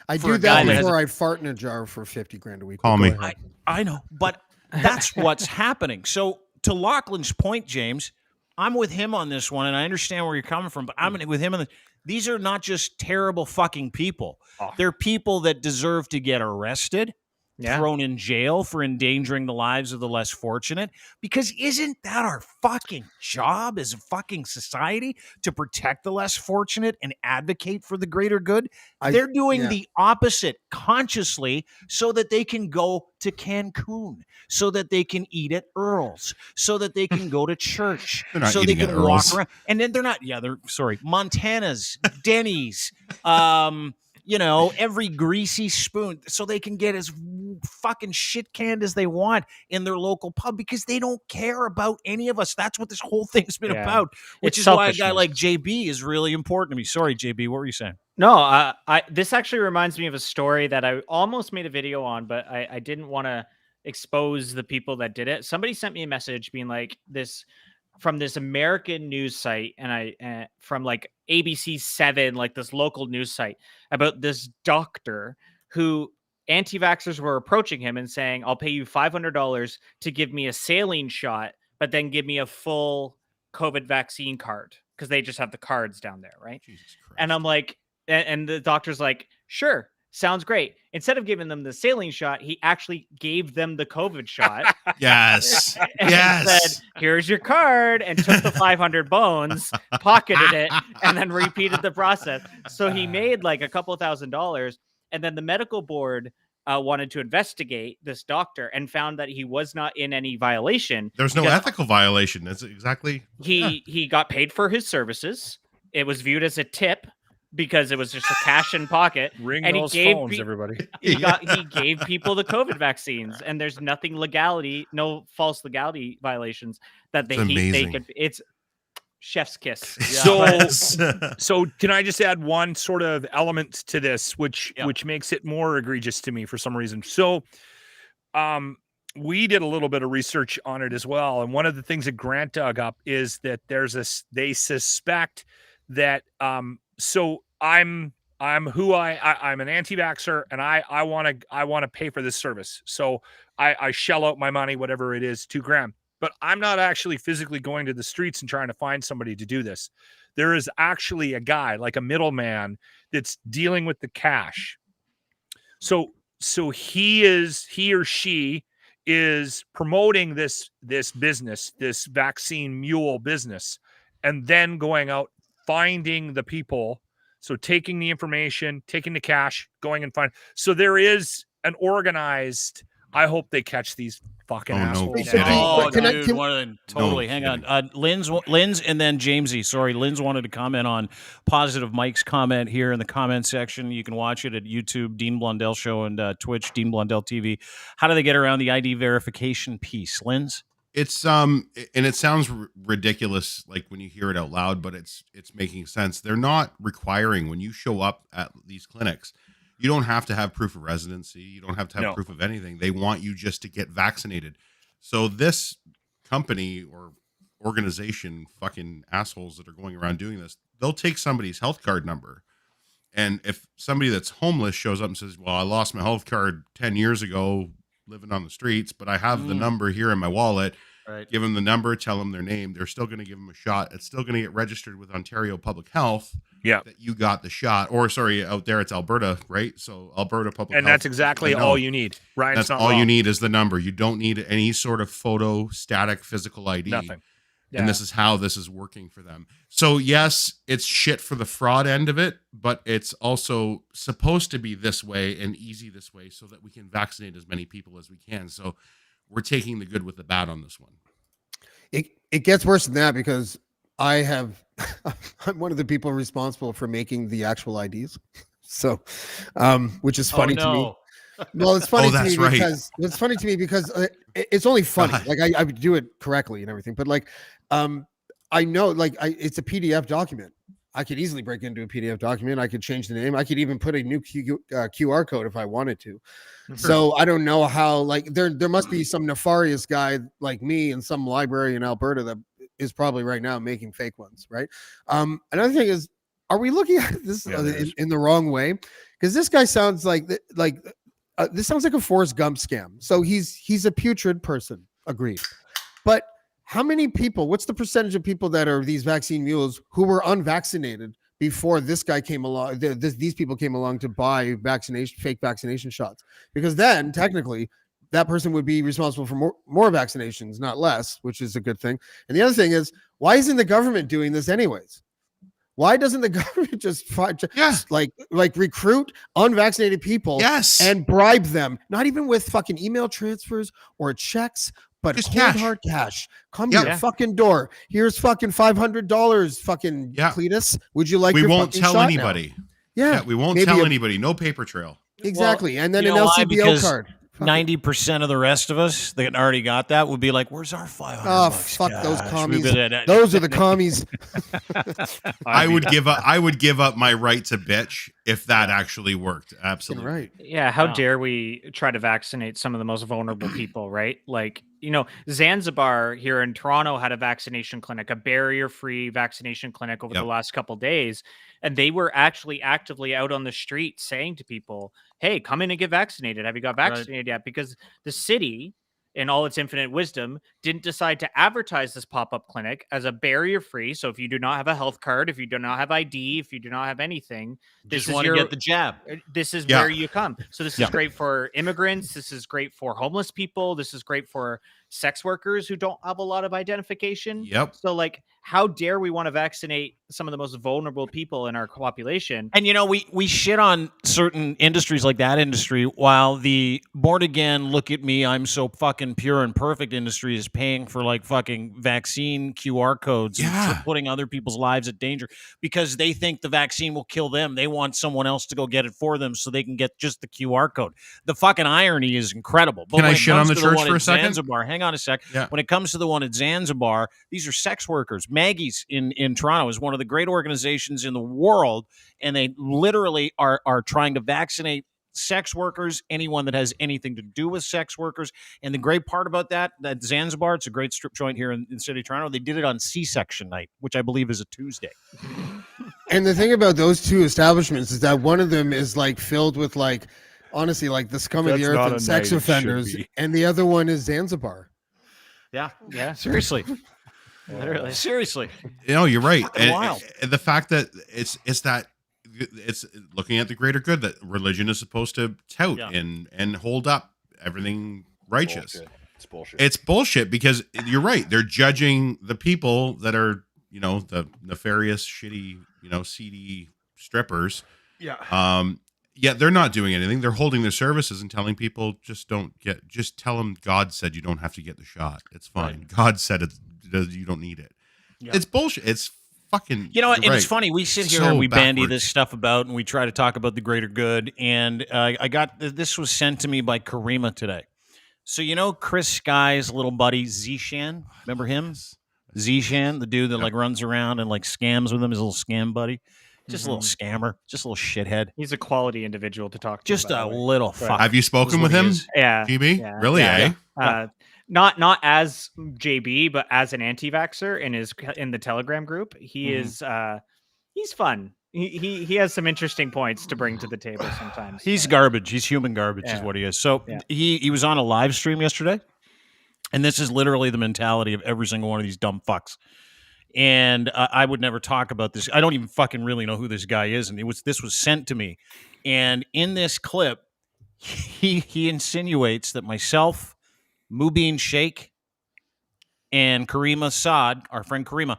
I For do a guy that that has before I fart in a jar for 50 grand a week. Call But me. go ahead. I know, but that's what's happening. So to Lachlan's point, James, I'm with him on this one, and I understand where you're coming from, but I'm with him on this. These are not just terrible fucking people. They're people that deserve to get arrested, thrown in jail for endangering the lives of the less fortunate. Because isn't that our fucking job as a fucking society, to protect the less fortunate and advocate for the greater good? They're doing the opposite consciously so that they can go to Cancun, so that they can eat at Earl's, so that they can go to church, They're not so they eating at can walk Earl's. around. And then they're not, Montana's, Denny's, every greasy spoon, so they can get as fucking shit canned as they want in their local pub because they don't care about any of us. That's what this whole thing's been about, which It's is why a guy selfishness. like JB is really important to me. Sorry, JB, what were you saying? No, this actually reminds me of a story that I almost made a video on, but I didn't want to expose the people that did it. Somebody sent me a message being like, this from this American news site, and from like ABC7, like this local news site, about this doctor who anti-vaxxers were approaching him and saying, "I'll pay you $500 to give me a saline shot, but then give me a full COVID vaccine card," because they just have the cards down there, right? Jesus Christ. And I'm like, and the doctor's like, "Sure, sounds great." Instead of giving them the saline shot, he actually gave them the COVID shot. Yes. And Yes. said, "Here's your card," and took the 500 bones, pocketed it, and then repeated the process. So he made like a couple $1,000s, and then the medical board wanted to investigate this doctor and found that he was not in any violation. There's no because ethical violation. That's exactly. he got paid for his services. It was viewed as a tip because it was just a cash in pocket. Ring and those he gave phones, everybody. he gave people the COVID vaccines, and there's nothing no false legality violations that they It's they amazing. could. It's chef's kiss. So can I just add one sort of element to this, which makes it more egregious to me for some reason? So, we did a little bit of research on it as well, and one of the things that Grant dug up is that they suspect that so I'm an anti-vaxxer, and I want to pay for this service, so I shell out my money, whatever it is, $2,000. But I'm not actually physically going to the streets and trying to find somebody to do this. There is actually a guy, like a middleman, that's dealing with the cash. So he or she is promoting this business, this vaccine mule business, and then going out, finding the people. So taking the information, taking the cash, going and find. So there is an organized. I hope they catch these fucking assholes. Totally. Hang on. Lynn's, and then Jamesy. Sorry, Lynn's wanted to comment on positive Mike's comment here in the comment section. You can watch it at YouTube, Dean Blundell Show, and Twitch, Dean Blundell TV. How do they get around the ID verification piece, Lynn's? It's and it sounds ridiculous, like when you hear it out loud, but it's making sense. They're not requiring, when you show up at these clinics, you don't have to have proof of residency. You don't have to have proof of anything. They want you just to get vaccinated. So this company or organization, fucking assholes that are going around doing this, they'll take somebody's health card number. And if somebody that's homeless shows up and says, "Well, I lost my health card 10 years ago living on the streets, but I have the number here in my wallet," right. Give them the number, tell them their name. They're still going to give them a shot. It's still going to get registered with Ontario Public Health. Yeah, that you got the shot. Or sorry, out there it's Alberta, right? So Alberta Public Health. And that's exactly all you need, right? That's all you need is the number. You don't need any sort of photo, static, physical ID. Nothing. And this is how this is working for them. So yes, it's shit for the fraud end of it, but it's also supposed to be this way and easy this way so that we can vaccinate as many people as we can. So we're taking the good with the bad on this one. It gets worse than that, because I'm one of the people responsible for making the actual IDs. So, which is funny to me. Well, it's funny to me because it's funny to me because it's only funny. God. Like I would do it correctly and everything, but like, I know, like it's a PDF document. I could easily break into a PDF document. I could change the name. I could even put a new QR code if I wanted to. So I don't know how, like there must be some nefarious guy like me in some library in Alberta that is probably right now making fake ones. Right. Another thing is, are we looking at this in the wrong way? Because this guy sounds like this sounds like a Forrest Gump scam. So he's a putrid person. Agreed. But how many people, what's the percentage of people that are these vaccine mules who were unvaccinated before this guy came along, these people came along to buy fake vaccination shots? Because then technically that person would be responsible for more vaccinations, not less, which is a good thing. And the other thing is, why isn't the government doing this anyways? Why doesn't the government just like recruit unvaccinated people and bribe them? Not even with fucking email transfers or checks, but just cold hard cash. Come to your fucking door. Here's fucking $500. Fucking Cletus. Would you like? We your won't tell shot anybody. Yeah, we won't tell anybody. No paper trail. Exactly, and then an LCBO card. 90% of the rest of us that already got that would be like, "Where's our $500?" Oh, fuck those commies. Those are the commies. I would give up my right to bitch if that actually worked. Absolutely. Right. Yeah, how Wow. dare we try to vaccinate some of the most vulnerable people, right? Like, Zanzibar here in Toronto had a vaccination clinic, a barrier-free vaccination clinic over the Yep. last couple days, and they were actually actively out on the street saying to people, "Hey, come in and get vaccinated. Have you got Right. vaccinated yet?" Because the city, in all its infinite wisdom, didn't decide to advertise this pop-up clinic as a barrier-free. So if you do not have a health card, if you do not have ID, if you do not have anything, this Just is want to your get the jab. this is Yeah. where you come. So this Yeah. is great for immigrants. This is great for homeless people. This is great for sex workers who don't have a lot of identification. Yep. So like, how dare we want to vaccinate some of the most vulnerable people in our population? And we shit on certain industries like that industry, while the born again, look at me, I'm so fucking pure and perfect industry is paying for like fucking vaccine QR codes and Yeah. putting other people's lives at danger because they think the vaccine will kill them. They want someone else to go get it for them so they can get just the QR code. The fucking irony is incredible. But Can I when it shit on comes the to church one for at a second? Zanzibar, hang on a sec. Yeah. When it comes to the one at Zanzibar, these are sex workers. Maggie's in Toronto is one of the great organizations in the world, and they literally are trying to vaccinate sex workers, anyone that has anything to do with sex workers. And the great part about that Zanzibar, it's a great strip joint here in the city of Toronto. They did it on C-section night, which I believe is a Tuesday. And the thing about those two establishments is that one of them is like filled with like, honestly, like the scum of the That's not earth a and sex night it should offenders, be. and the other one is Zanzibar. Yeah. Yeah, Seriously. literally. Seriously. You're right. Fucking wild. And the fact that it's looking at the greater good that religion is supposed to tout Yeah. and hold up everything righteous. Bullshit. It's bullshit. It's bullshit because you're right. They're judging the people that are, the nefarious, shitty, seedy strippers. Yeah. Yet they're not doing anything. They're holding their services and telling people just tell them God said you don't have to get the shot. It's fine. Right. God said you don't you don't need it. It's bullshit. It's fucking. And you're it's right. funny. We sit here So and we bandy backwards. this stuff about, and we try to talk about the greater good. And I got this was sent to me by Karima today. So Chris Sky's little buddy Zishan. Remember him? Zishan, the dude that like runs around and like scams with him, his little scam buddy. Just a little scammer, just a little shithead. He's a quality individual to talk to. Just by a the way. little fuck. Have you spoken with him, Yeah. GB? Yeah. Really? Yeah. Eh? Not as JB, but as an anti-vaxxer in the Telegram group. He is he's fun. He has some interesting points to bring to the table sometimes. He's garbage. He's human garbage is Yeah. what he is. So Yeah. he was on a live stream yesterday, and this is literally the mentality of every single one of these dumb fucks. And I would never talk about this. I don't even fucking really know who this guy is. And this was sent to me. And in this clip, he insinuates that myself, Mubin Sheikh, and Karima Saad, our friend Karima,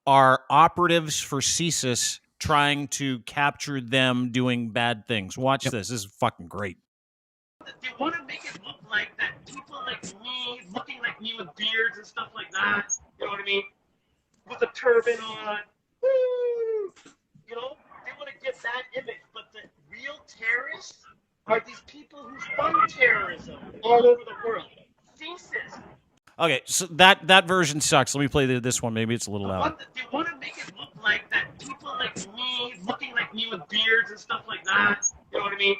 are operatives for CSIS trying to capture them doing bad things. Watch this. This is fucking great. They want to make it look like that people like me, looking like me with beards and stuff like that, you know what I mean? With a turban on, woo! They want to get that image, but the real terrorists are these people who fund terrorism all over the world. CSIS. Okay, so that version sucks. Let me play this one. Maybe it's a little louder. They want to make it look like that people like me, looking like me with beards and stuff like that, you know what I mean?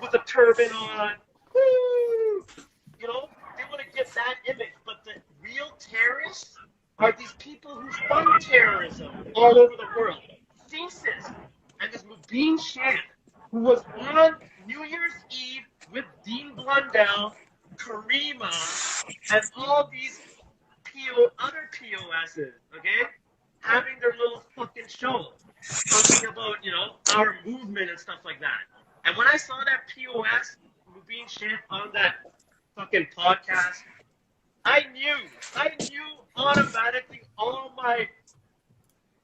With a turban on, woo! They want to get that image, but the real terrorists are these people who fund terrorism all over the world. CSIS. And this Mubin Sheikh, who was on New Year's Eve with Dean Blundell, Karima, and all these other POSs, okay? Having their little fucking show. Talking about, our movement and stuff like that. And when I saw that POS, Mubin Sheikh on that fucking podcast, I knew automatically all my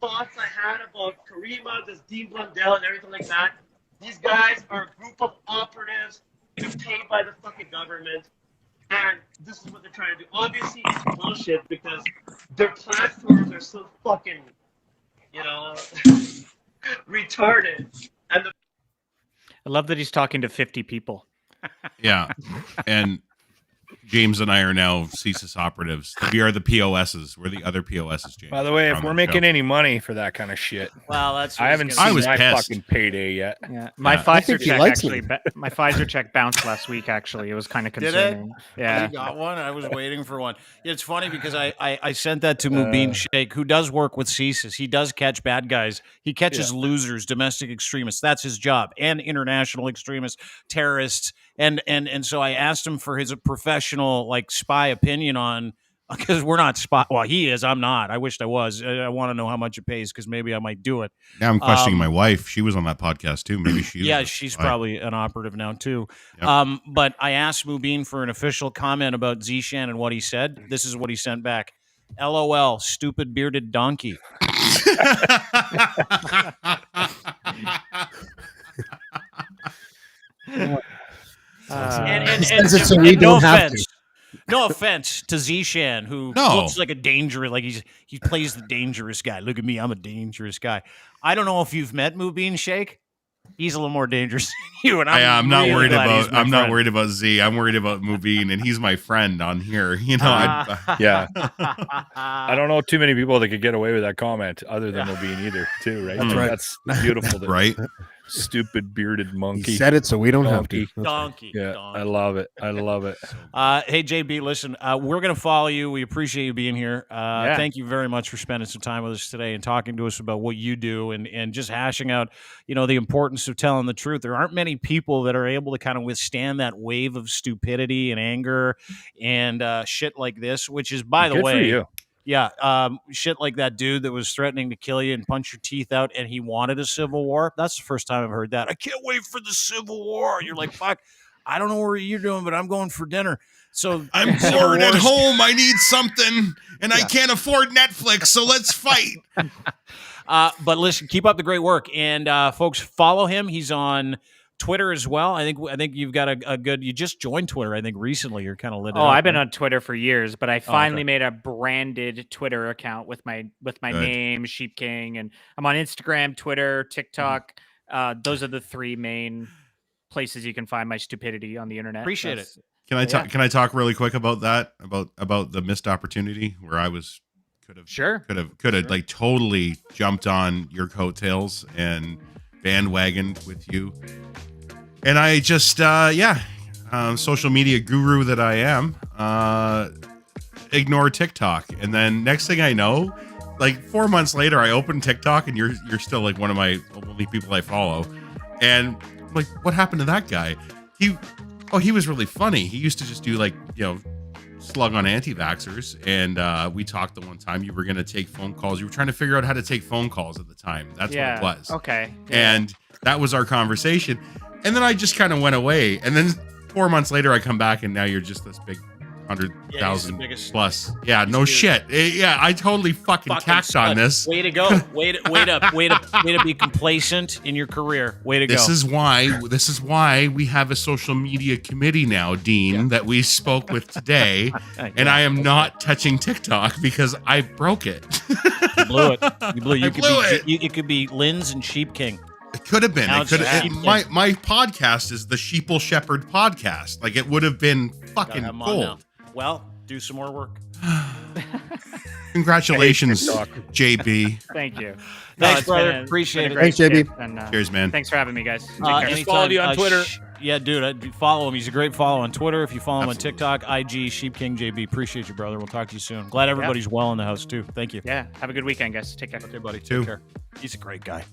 thoughts I had about Karima, this Dean Blundell, and everything like that. These guys are a group of operatives paid by the fucking government, and this is what they're trying to do. Obviously, it's bullshit because their platforms are so fucking, retarded. And I love that he's talking to 50 people. Yeah. And James and I are now CSIS operatives. We are the POSs. We're the other POSs, James. By the way, if on we're the making show. any money for that kind of shit, Well, that's. I haven't I seen was my pissed. fucking payday yet. Yeah, my Yeah. I Pfizer think he check likes actually. me. My Pfizer check bounced last week. Actually, it was kind of Did it? concerning. Yeah. You got one? I was waiting for one. It's funny because I sent that to Mubin Sheikh, who does work with CSIS. He does catch bad guys. He catches losers, domestic extremists. That's his job. And international extremists, terrorists. And so I asked him for his professional like spy opinion on, because we're not spy. Well, he is. I'm not. I wished I was. I want to know how much it pays because maybe I might do it. Now I'm questioning my wife. She was on that podcast too. Maybe she. Yeah, she's probably an operative now too. Yep. But I asked Mubin for an official comment about Zishan and what he said. This is what he sent back. LOL, stupid bearded donkey. So we don't have to. No offense to Zishan, who No. looks like a dangerous, like he plays the dangerous guy. Look at me, I'm a dangerous guy. I don't know if you've met Mubin Sheikh. He's a little more dangerous than you, and I'm not really worried glad he's about. my I'm not friend. worried about Z. I'm worried about Mubin, and he's my friend on here. You know, Yeah. I don't know too many people that could get away with that comment other than Mobeen either, too, right? That's right. That's beautiful. that- right. Stupid bearded monkey. He said it, so we don't have to. Donkey. Donkey. Yeah, donkey. I love it. I love it. Hey, JB, listen, we're going to follow you. We appreciate you being here. Yeah. Thank you very much for spending some time with us today and talking to us about what you do and just hashing out, the importance of telling the truth. There aren't many people that are able to kind of withstand that wave of stupidity and anger and shit like this, which is, by the Good way, for you. yeah, shit like that dude that was threatening to kill you and punch your teeth out, and he wanted a civil war. That's the first time I've heard that. I can't wait for the civil war. You're like, fuck, I don't know what you're doing, but I'm going for dinner. So I'm Civil bored at War's- home. I need something, and I can't afford Netflix. So let's fight. But listen, keep up the great work, and folks, follow him. He's on Twitter as well. I think you've got a good. You just joined Twitter, I think, recently. You're kind of lit. it Oh, up, I've been right? on Twitter for years, but I finally okay. made a branded Twitter account with my Good. name, Sheepking, and I'm on Instagram, Twitter, TikTok. Those are the three main places you can find my stupidity on the internet. Appreciate That's- Can I Yeah. talk? Can I talk really quick about that? About the missed opportunity where I could have Sure. like totally jumped on your coattails and bandwagoned with you. And I just social media guru that I am, ignore TikTok. And then next thing I know, like 4 months later, I open TikTok and you're still like one of my only people I follow. And I'm like, what happened to that guy? He was really funny. He used to just do like, slug on anti-vaxxers. And we talked the one time you were going to take phone calls. You were trying to figure out how to take phone calls at the time. That's what it was. Okay. Yeah. And that was our conversation. And then I just kind of went away. And then 4 months later, I come back and now you're just this big 100,000 plus. Yeah, no huge. shit. Yeah, I totally fucking tacked stud. on this. Way to go. Way to be complacent in your career. Way to This go. is why we have a social media committee now, Dean, that we spoke with today. And I am not touching TikTok because I broke it. You blew it. You blew. I blew it. It could be Lynn's and Sheepking. It could have been. Now It could it's have. Sheepkin. My podcast is the Sheeple Shepherd podcast. Like it would have been fucking Gotta have 'em on now. gold. Well, do some more work. Congratulations, TikTok. JB. Thank you. Thanks, it's brother. been a Appreciate it. great Thanks, JB. shift, and, Cheers, man. Thanks for having me, guys. Take care. Anytime, followed you on Twitter. Yeah, dude, I'd follow him. He's a great follow on Twitter. If you follow him Absolutely. on TikTok, IG, Sheepking JB. Appreciate you, brother. We'll talk to you soon. Glad everybody's well in the house, too. Thank you. Yeah. Have a good weekend, guys. Take care. Okay, buddy. Take Too. care. He's a great guy.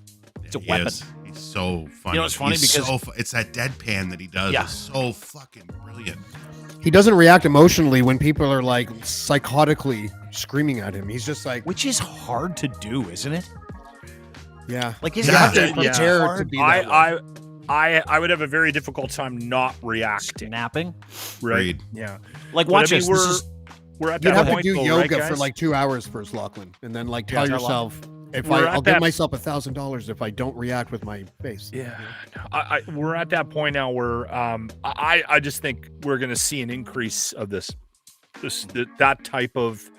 It's a He weapon. is. He's so funny. You know, it's funny He's because- so it's that deadpan that he does. Yeah. Is so fucking brilliant. He doesn't react emotionally when people are like psychotically screaming at him. He's just like, Which is hard to do, isn't it? yeah. Like, You isn't have it to hard? prepare to be that way. I would have a very difficult time not reacting. Snapping? Right? Agreed. Yeah. Like, But watch I mean, this. This is- we're at You'd that have to point, do though, yoga right, for guys? like 2 hours first, Lachlan, and then like tell Yeah. yourself, if We're I'll at give that- myself $1,000 if I don't react with my face. Yeah, we're at that point now where I just think we're going to see an increase of that type of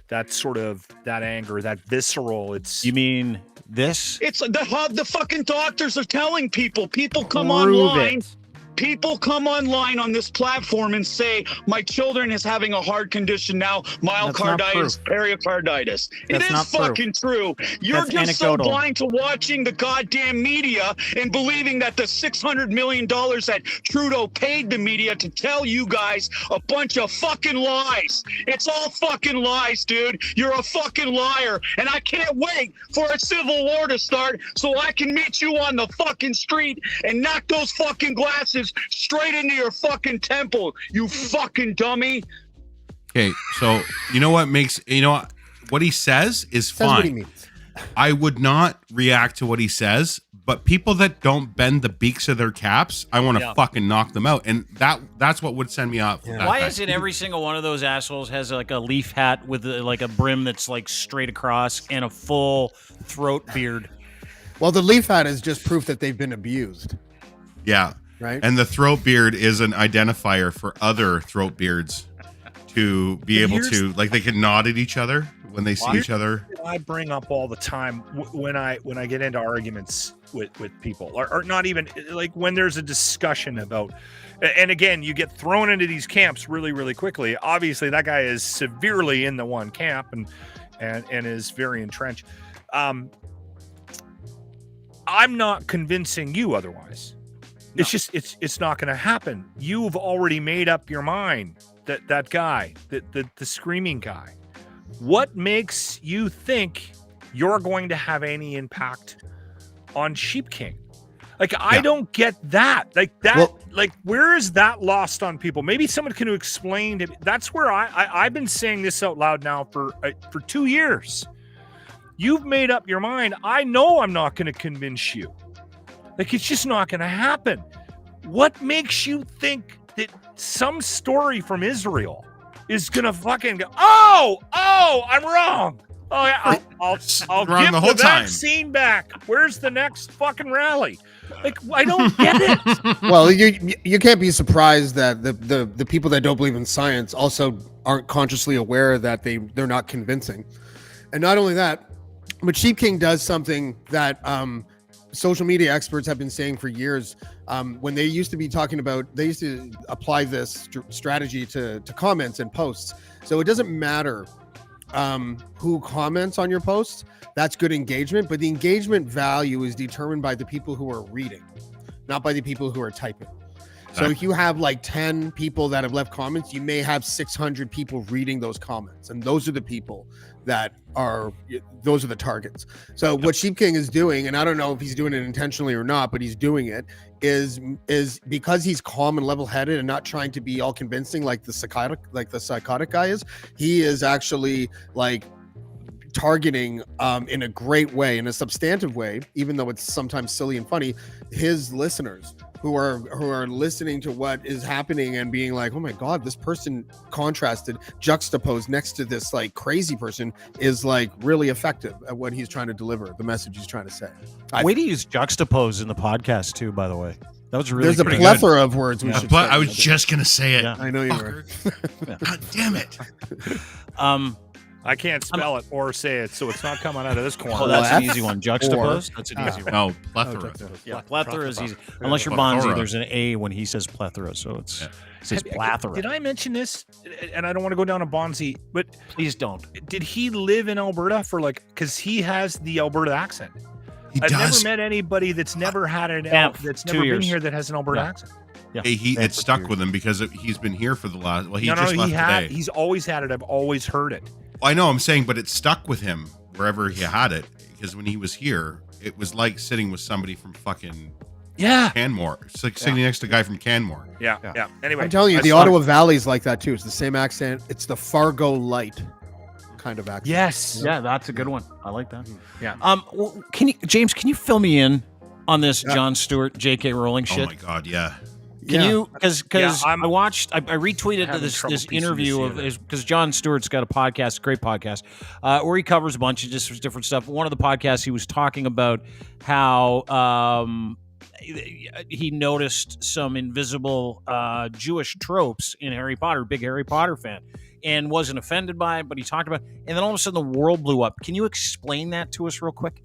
that anger, that visceral. It's You mean this? It's the fucking doctors are telling people. People come Prove online. it. People come online on this platform and say, my children is having a heart condition now, myocarditis, pericarditis. It That's is not proof. fucking true. You're That's just anecdotal. so blind to watching the goddamn media and believing that the $600 million that Trudeau paid the media to tell you guys a bunch of fucking lies. It's all fucking lies, dude. You're a fucking liar. And I can't wait for a civil war to start so I can meet you on the fucking street and knock those fucking glasses straight into your fucking temple, you fucking dummy. Okay, so you know what makes what he says is That's what he fine. means. I would not react to what he says, but people that don't bend the beaks of their caps, I want to fucking knock them out, and that's what would send me off. with that Why guy. is it every single one of those assholes has like a leaf hat with like a brim that's like straight across and a full throat beard? Well, the leaf hat is just proof that they've been abused, Yeah, right? and the throat beard is an identifier for other throat beards to be able to, like, they can nod at each other when they see each other. I bring up all the time when I get into arguments with people, or not even like when there's a discussion about, and again, you get thrown into these camps really, really quickly. Obviously, that guy is severely in the one camp and is very entrenched. I'm not convincing you otherwise. No. It's just it's not going to happen. You've already made up your mind that guy, the screaming guy. What makes you think you're going to have any impact on Sheepking? Like, I don't get that. Like that. Well, like, where is that lost on people? Maybe someone can explain to me. That's where I've been saying this out loud now for 2 years. You've made up your mind. I know I'm not going to convince you. Like, it's just not going to happen. What makes you think that some story from Israel is going to fucking go, oh, I'm wrong. Oh, yeah, I'll give the vaccine back. Where's the next fucking rally? Like, I don't get it. Well, you can't be surprised that the people that don't believe in science also aren't consciously aware that they're not convincing. And not only that, but Sheepking does something that social media experts have been saying for years. When they used to be talking about, they used to apply this strategy to comments and posts. So it doesn't matter who comments on your posts. That's good engagement, but the engagement value is determined by the people who are reading, not by the people who are typing. So if you have like 10 people that have left comments, you may have 600 people reading those comments. And those are the people those are the targets. So what Sheepking is doing, and I don't know if he's doing it intentionally or not, but he's doing it, is because he's calm and level-headed and not trying to be all convincing like the psychotic guy is. He is actually like targeting in a great way, in a substantive way, even though it's sometimes silly and funny, his listeners who are listening to what is happening and being like, oh my God, this person juxtaposed next to this like crazy person is like really effective at what he's trying to deliver, the message he's trying to say. Way to use juxtapose in the podcast too, by the way. That was really There's a plethora of words. I was just gonna say it. Yeah. I know you were. God damn it. I can't spell it or say it, so it's not coming out of this corner. Oh, that's an easy one. Juxtapose? That's an easy one. No, plethora. Yeah, plethora is easy. Unless you're Bonzi, there's an A when he says plethora, so it says plethora. Did I mention this? And I don't want to go down a Bonzi, but please don't. Did he live in Alberta for because he has the Alberta accent? I've never met anybody that's never had that's never been here that has an Alberta accent. Yeah. It stuck with him because he's been here for the last. Well, he just left today. He's always had it. I've always heard it. I know. I'm saying, but it stuck with him wherever he had it because when he was here, it was like sitting with somebody from fucking Canmore. It's like sitting next to a guy from Canmore. Yeah. Anyway, I'm telling you, the Ottawa Valley's like that too. It's the same accent. It's the Fargo light kind of accent. Yes. Yeah, that's a good one. I like that. Yeah. James, can you fill me in on this Jon Stewart, JK Rowling shit? Oh my God, yeah. Can you? Because I retweeted this interview because Jon Stewart's got a podcast, great podcast, where he covers a bunch of just different stuff. One of the podcasts he was talking about how he noticed some invisible Jewish tropes in Harry Potter, big Harry Potter fan, and wasn't offended by it, but he talked about it, and then all of a sudden the world blew up. Can you explain that to us real quick?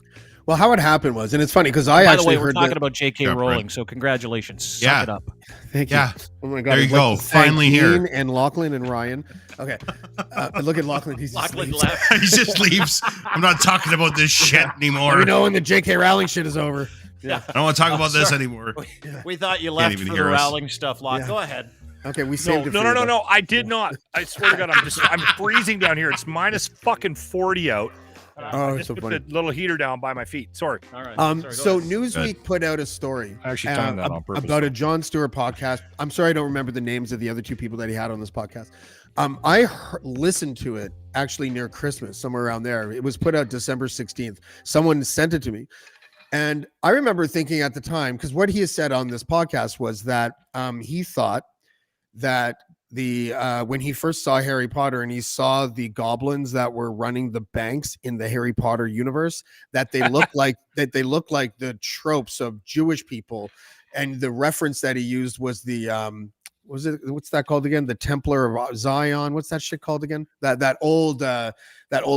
Well, how it happened was, and it's funny because I By the actually way, we're heard talking that. about JK Yeah, Rowling, Brent. so congratulations. Suck Yeah. it up. Thank you. Yeah. Oh my God. There you I'd like go. to thank Finally here. Dean and Lachlan and Ryan. Okay. Look at Lachlan. He's just Lachlan leaves. left. He just leaves. I'm not talking about this shit anymore. Let me know when the JK Rowling shit is over. Yeah. I don't want to talk about this sorry. anymore. We thought you left even for the hear us. Rowling stuff, Locke. Yeah. Go ahead. Okay, we saved it for you, No. though. I did not. I swear to God, I'm freezing down here. It's minus fucking 40 out. Oh, I it's just so put funny. the little heater down by my feet. Sorry. All right. Sorry, So go ahead. Newsweek put out a story I actually timed that on purpose. about a Jon Stewart podcast. I'm sorry I don't remember the names of the other two people that he had on this podcast. I listened to it actually near Christmas, somewhere around there. It was put out December 16th. Someone sent it to me. And I remember thinking at the time, because what he has said on this podcast was that he thought that when he first saw Harry Potter and he saw the goblins that were running the banks in the Harry Potter universe, that they look like the tropes of Jewish people. And the reference that he used was what's that called again? The Templar of Zion. What's that shit called again? That old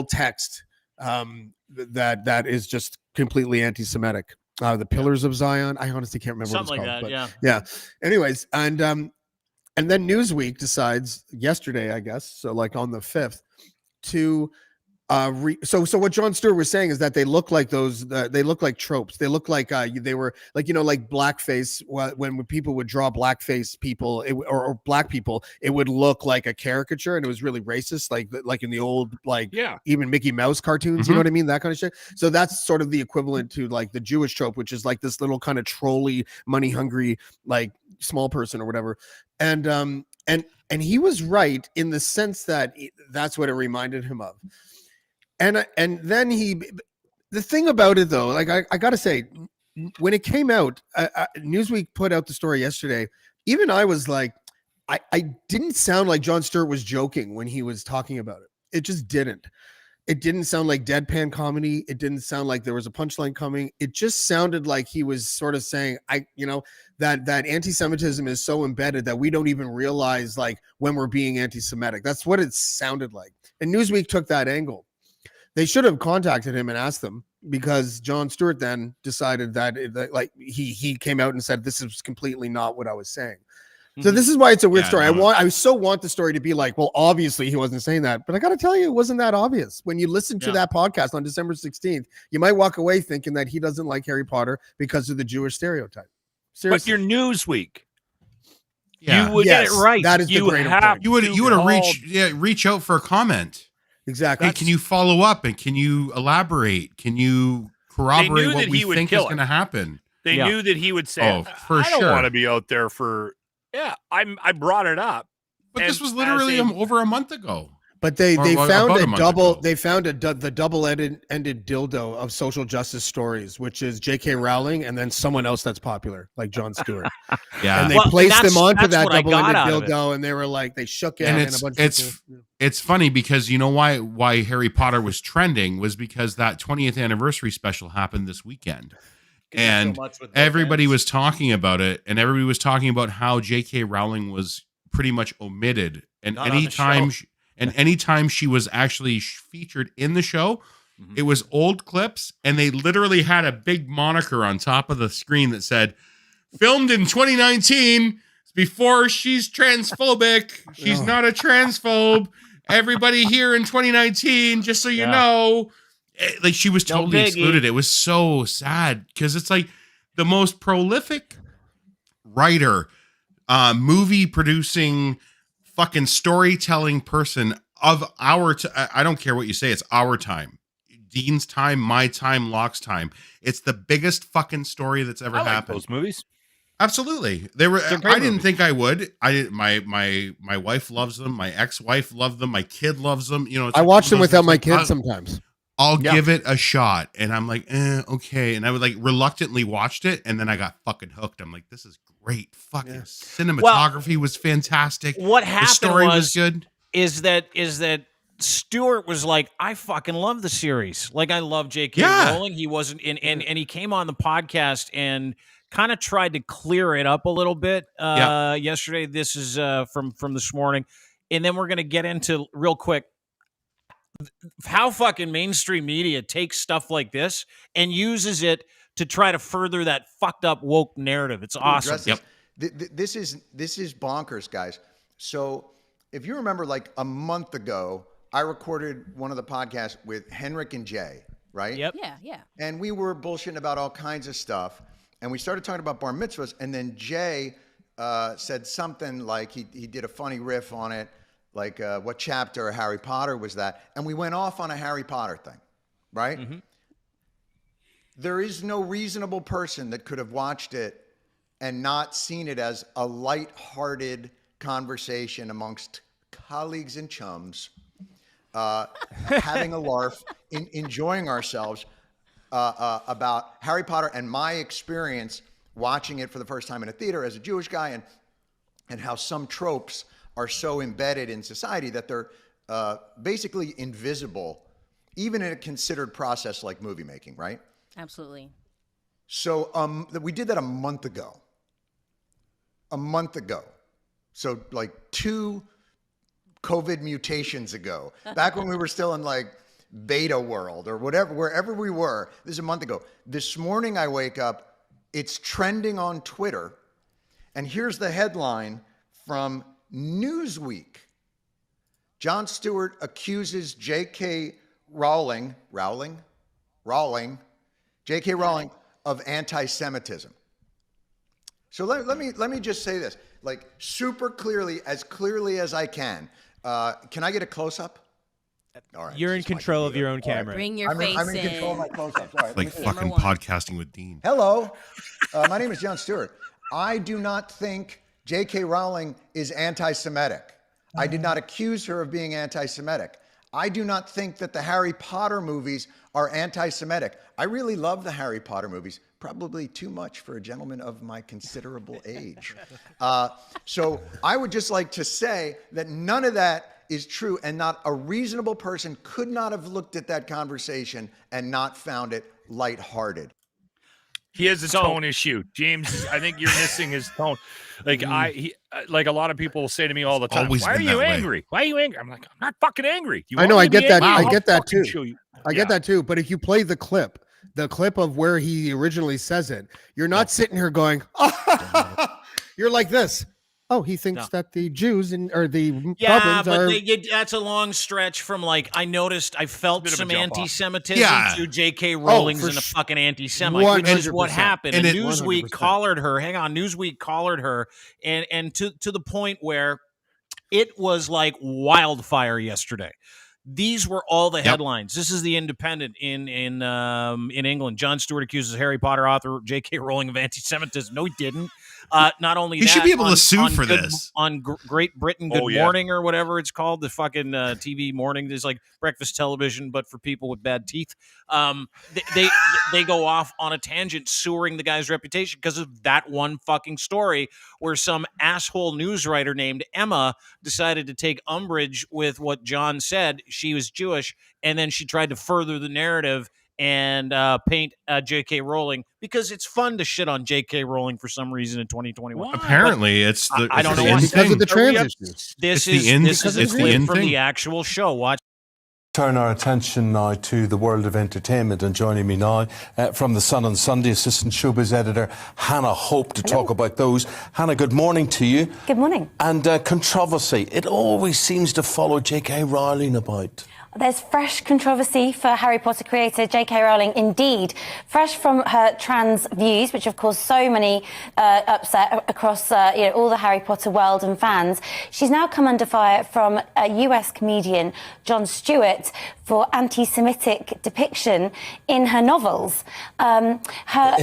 text that is just completely anti-Semitic. The Pillars of Zion. I honestly can't remember Something what like it's called. that, but yeah. Anyways, and then Newsweek decides yesterday, I guess, so like on the 5th, to so what Jon Stewart was saying is that they look like those they look like tropes. They look like they were like, like blackface. When people would draw blackface people or black people, it would look like a caricature, and it was really racist, like in the old even Mickey Mouse cartoons. You know what I mean? That kind of shit. So that's sort of the equivalent to like the Jewish trope, which is like this little kind of trolly, money hungry, like small person or whatever. And he was right in the sense that that's what it reminded him of. And then the thing about it though, like I gotta say, when it came out, Newsweek put out the story yesterday. Even I was like, I didn't sound like Jon Stewart was joking when he was talking about it. It just didn't. It didn't sound like deadpan comedy. It didn't sound like there was a punchline coming. It just sounded like he was sort of saying, that anti-Semitism is so embedded that we don't even realize like when we're being anti-Semitic. That's what it sounded like. And Newsweek took that angle. They should have contacted him and asked them, because Jon Stewart then decided that he came out and said, this is completely not what I was saying. So this is why it's a weird story. I so want the story to be like, well, obviously he wasn't saying that, but I got to tell you, it wasn't that obvious. When you listen to that podcast on December 16th, you might walk away thinking that he doesn't like Harry Potter because of the Jewish stereotype. Seriously. But you're Newsweek. Yeah. You would get it right. That is the great point. You would have reach out for a comment. Exactly. Hey, can you follow up and can you elaborate? Can you corroborate what we think is going to happen? They knew that he would say, "Oh, for I sure. don't want to be out there for." Yeah, I brought it up, but this was literally over a month ago. But they Or found about a a month double. ago. They found the double-ended dildo of social justice stories, which is JK Rowling and then someone else that's popular, like Jon Stewart. Yeah, And they placed them onto that what I got double-ended out of it. dildo, and they were like, they shook it, and and a bunch of people. it's funny because you know why Harry Potter was trending was because that 20th anniversary special happened this weekend. And everybody was talking about it, and everybody was talking about how J.K. Rowling was pretty much omitted. And anytime she was actually featured in the show, it was old clips, and they literally had a big moniker on top of the screen that said, "Filmed in 2019, before she's transphobic. She's not a transphobe. Everybody here in 2019, just so you know." Like she was totally excluded. It was so sad because it's like the most prolific writer, movie producing, fucking storytelling person of our I don't care what you say, it's our time. Dean's time, my time, Locke's time. It's the biggest fucking story that's ever happened. Those movies. Absolutely. I didn't think I would. My wife loves them. My ex-wife loved them. My kid loves them. I watch them without my kids sometimes. I'll give it a shot. And I'm like, okay. And I would reluctantly watched it. And then I got fucking hooked. I'm like, this is great. Fucking cinematography was fantastic. What happened the story was good. Is that Stewart was like, I fucking love the series. Like, I love JK Rowling. He wasn't and he came on the podcast and kind of tried to clear it up a little bit yesterday. This is from this morning. And then we're going to get into real quick. how fucking mainstream media takes stuff like this and uses it to try to further that fucked up woke narrative. It's awesome. This is bonkers, guys. So if you remember, like a month ago, I recorded one of the podcasts with Henrik and Jay, right? Yep. Yeah. And we were bullshitting about all kinds of stuff. And we started talking about bar mitzvahs. And then Jay said something like he did a funny riff on it, like what chapter of Harry Potter was that? And we went off on a Harry Potter thing, right? Mm-hmm. There is no reasonable person that could have watched it and not seen it as a lighthearted conversation amongst colleagues and chums, having a larf, enjoying ourselves about Harry Potter and my experience watching it for the first time in a theater as a Jewish guy, and how some tropes are so embedded in society that they're basically invisible, even in a considered process like movie making, right? Absolutely. So we did that a month ago. So like 2 COVID mutations ago, back when we were still in like beta world or whatever, wherever we were. This is a month ago. This morning I wake up, it's trending on Twitter. And here's the headline from Newsweek. Jon Stewart accuses JK Rowling of anti-Semitism. So let me just say this, like super clearly as I can. Can I get a close-up? All right. You're in control of your own camera. Bring your face I'm in control of my close-ups. All right. Like fucking podcasting with Dean. Hello, my name is Jon Stewart. I do not think JK Rowling is anti-Semitic. I did not accuse her of being anti-Semitic. I do not think that the Harry Potter movies are anti-Semitic. I really love the Harry Potter movies, probably too much for a gentleman of my considerable age. So I would just like to say that none of that is true, and not a reasonable person could not have looked at that conversation and not found it lighthearted. He has a tone issue, James. I think you're missing his tone. Like like a lot of people say to me all the time, "Why are you angry? Why are you angry?" I'm like, "I'm not fucking angry." I know, I get that. I get that too. I get that too. But if you play the clip of where he originally says it, you're not sitting here going, you're like this. Oh, he thinks that the Jews or the goblins are... that's a long stretch from like, I felt some anti-Semitism to JK Rowling's in a fucking anti-Semite, which is what happened. And Newsweek collared her. Newsweek collared her, and to the point where it was like wildfire yesterday. These were all the headlines. This is the Independent in England. Jon Stewart accuses Harry Potter author J.K. Rowling of anti-Semitism. No, he didn't. Not only he that, should be able to sue for this on Great Britain Good Morning or whatever it's called, the fucking TV morning. There's like breakfast television, but for people with bad teeth. They go off on a tangent, suing the guy's reputation because of that one fucking story where some asshole news writer named Emma decided to take umbrage with what John said. She was Jewish, and then she tried to further the narrative and paint J.K. Rowling because it's fun to shit on J.K. Rowling for some reason in 2021. Apparently, it's the I don't know why. Because of the trans issue. This is a clip from the actual show. Watch. Turn our attention now to the world of entertainment, and joining me now from The Sun on Sunday, assistant showbiz editor Hannah Hope to talk about those. Hannah, good morning to you. Good morning. And controversy, it always seems to follow J.K. Rowling about. There's fresh controversy for Harry Potter creator J.K. Rowling, indeed. Fresh from her trans views, which have caused so many upset across all the Harry Potter world and fans. She's now come under fire from a US comedian, Jon Stewart, for anti-Semitic depiction in her novels. In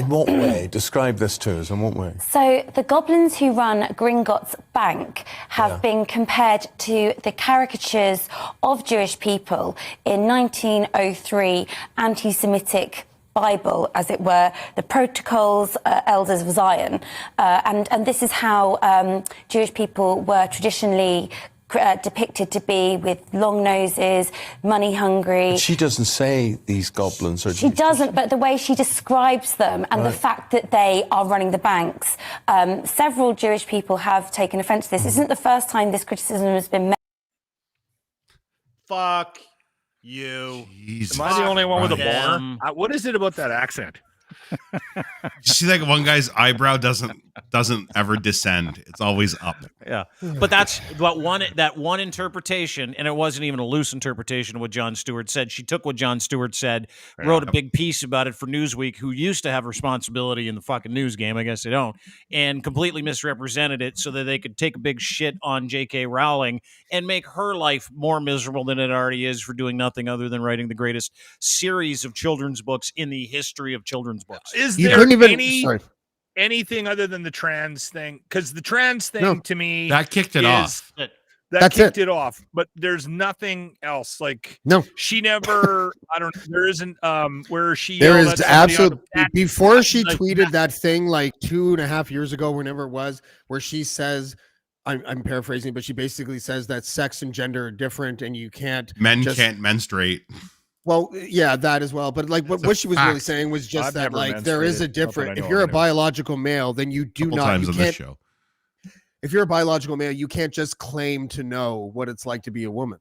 what way? Describe this to us, in what way? So the goblins who run Gringotts Bank have been compared to the caricatures of Jewish people in 1903 anti-Semitic Bible, as it were, the Protocols, Elders of Zion. And this is how Jewish people were traditionally depicted to be, with long noses, money hungry. But she doesn't say these goblins are... She doesn't, but the way she describes them and the fact that they are running the banks, several Jewish people have taken offence to this. This isn't the first time this criticism has been made. Fuck You. Jesus Am I the only one with a Christ. boner? What is it about that accent? You see, like one guy's eyebrow doesn't ever descend; it's always up. Yeah, but that's what one interpretation, and it wasn't even a loose interpretation of what Jon Stewart said. She took what Jon Stewart said, wrote a big piece about it for Newsweek, who used to have responsibility in the fucking news game. I guess they don't, and completely misrepresented it so that they could take a big shit on JK Rowling and make her life more miserable than it already is for doing nothing other than writing the greatest series of children's books in the history of children's books. Is You there couldn't even- anything other than the trans thing? Because the trans thing to me That kicked it off. That kicked it off. But there's nothing else. Like No. she never. I don't. There isn't. Where she. There yelled is at somebody on absolute the back- before she like, tweeted that thing like 2.5 years ago, whenever it was, where she says, I'm paraphrasing, but she basically says that sex and gender are different, and you can't Men can't menstruate. Well, yeah, that as well. But like what she was really saying was just I've that never like there is a menstruated, not that I different. If know you're of, a biological male, then you do Couple not. times You on this can't. show. If you're a biological male, you can't just claim to know what it's like to be a woman.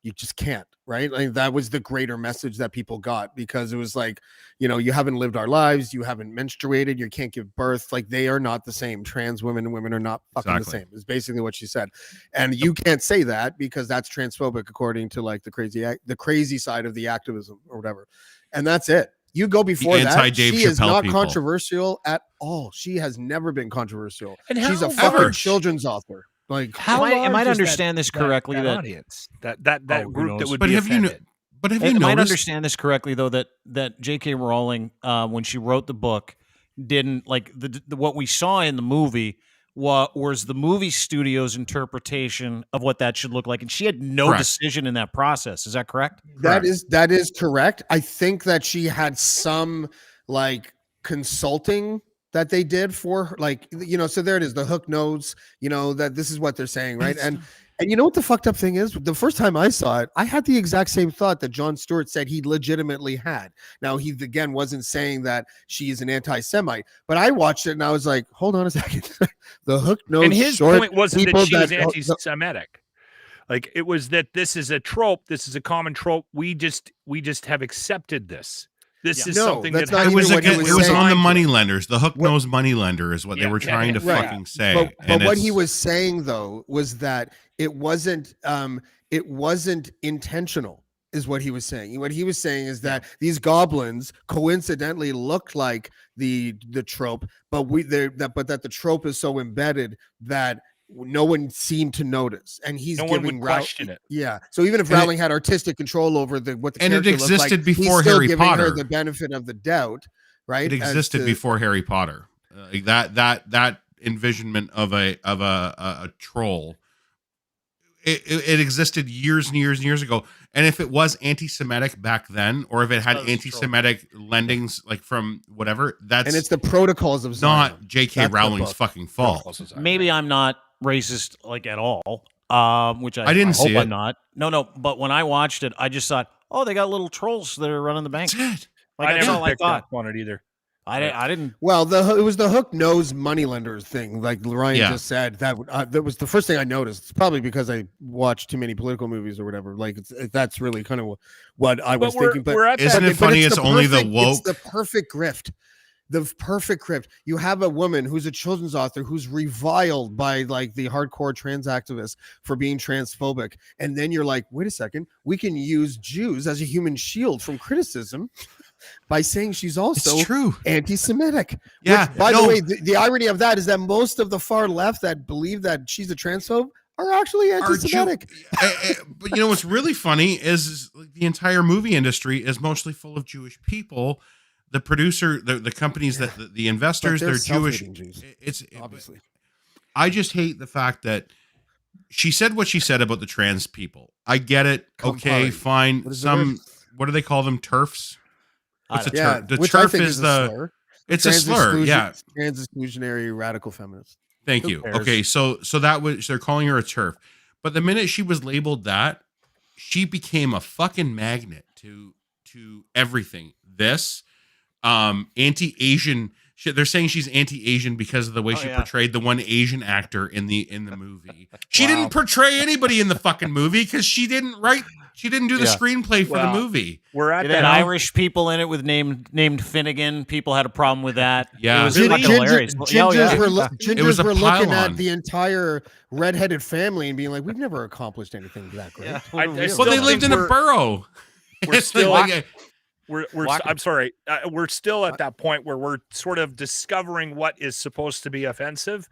You just can't, right? Like that was the greater message that people got, because it was like, you haven't lived our lives, you haven't menstruated, you can't give birth. Like they are not the same. Trans women and women are not fucking the same. Is basically what she said, and you can't say that because that's transphobic according to like the crazy side of the activism or whatever, and that's it. You go before that. Dave She is Chappelle not people. controversial at all. She has never been controversial. And She's a how- fucking Ever. children's author. Like How Am I large to is understand this correctly? That That audience, that who group that knows? would But be have you offended. But have you Am I to noticed? understand this correctly though that J.K. Rowling, when she wrote the book, didn't like the what we saw in the movie was the movie studio's interpretation of what that should look like, and she had no Correct. decision in that process. Is that correct? that is correct. I think that she had some like consulting that they did for her, like so there it is. The hook knows, that this is what they're saying, right? And you know what the fucked up thing is? The first time I saw it, I had the exact same thought that Jon Stewart said he legitimately had. Now he again wasn't saying that she is an anti-Semite, but I watched it and I was like, hold on a second. The hook knows. And his short point wasn't people that she was that- anti-Semitic. Like it was that this is a trope. This is a common trope. We just have accepted this. This is No, something that's that not It was even what he it was saying. on the money lenders. The hook knows money lender is what they were trying to Right. fucking say. But And what it's- he was saying though was that it wasn't intentional, is what he was saying. What he was saying is that these goblins coincidentally looked like the trope, but that the trope is so embedded that no one seemed to notice, and he's No one giving would question it. Yeah, so even if And Rowling had artistic control over what the And it character looked like, existed he's before still Harry giving her Potter. the benefit of the doubt, right? It as existed to- before Harry Potter. Like that envisionment of a troll. It existed years and years and years ago. And if it was anti-Semitic back then, or if it had anti-Semitic lendings like from whatever, that's and it's the protocols of Zion. not J.K. That's the Rowling's book. fucking fault. Protocols of Zion. Maybe I'm not racist like at all, which I didn't hope see I'm it. not. No. But when I watched it, I just thought, oh, they got little trolls that are running the bank. That's it. Like I that's never all I picked thought. up on it either. I didn't. Well, it was the hook knows moneylenders thing, like Ryan Yeah. just said. That was the first thing I noticed. It's probably because I watched too many political movies or whatever. Like that's really kind of what I was thinking. But we're at Isn't that. it funny? It's only the perfect- woke. It's the perfect grift. The perfect grift. You have a woman who's a children's author who's reviled by like the hardcore trans activists for being transphobic, and then you're like, wait a second, we can use Jews as a human shield from criticism by saying she's also It's true. anti-Semitic. Yeah, Which, by no. the way, the irony of that is that most of the far left that believe that she's a transphobe are actually Are anti-Semitic. But you know what's really funny is like, the entire movie industry is mostly full of Jewish people. The producer, the companies that the investors, But they're they're Jewish. self-hating Jews, It's obviously. I just hate the fact that she said what she said about the trans people. I get it. Okay, Campari. fine. What is the word? What do they call them? TERFs. What's a Yeah, TERF? The which I TERF think is a the. slur. It's a slur. Yeah. Trans exclusionary radical feminist. Thank Who you. cares? Okay, so that was they're calling her a TERF, but the minute she was labeled that, she became a fucking magnet to everything. This anti-Asian shit. They're saying she's anti-Asian because of the way she portrayed the one Asian actor in the movie. She didn't portray anybody in the fucking movie because she didn't write She didn't do the screenplay for the movie. We're at It that had Irish people in it with named Finnegan. People had a problem with that. Yeah. It was fucking hilarious. Gingers It was a were looking at pile-on. the entire redheaded family and being like, "We've never accomplished anything that great." Well, they lived in a burrow. We're still like I'm sorry. We're still at that point where we're sort of discovering what is supposed to be offensive.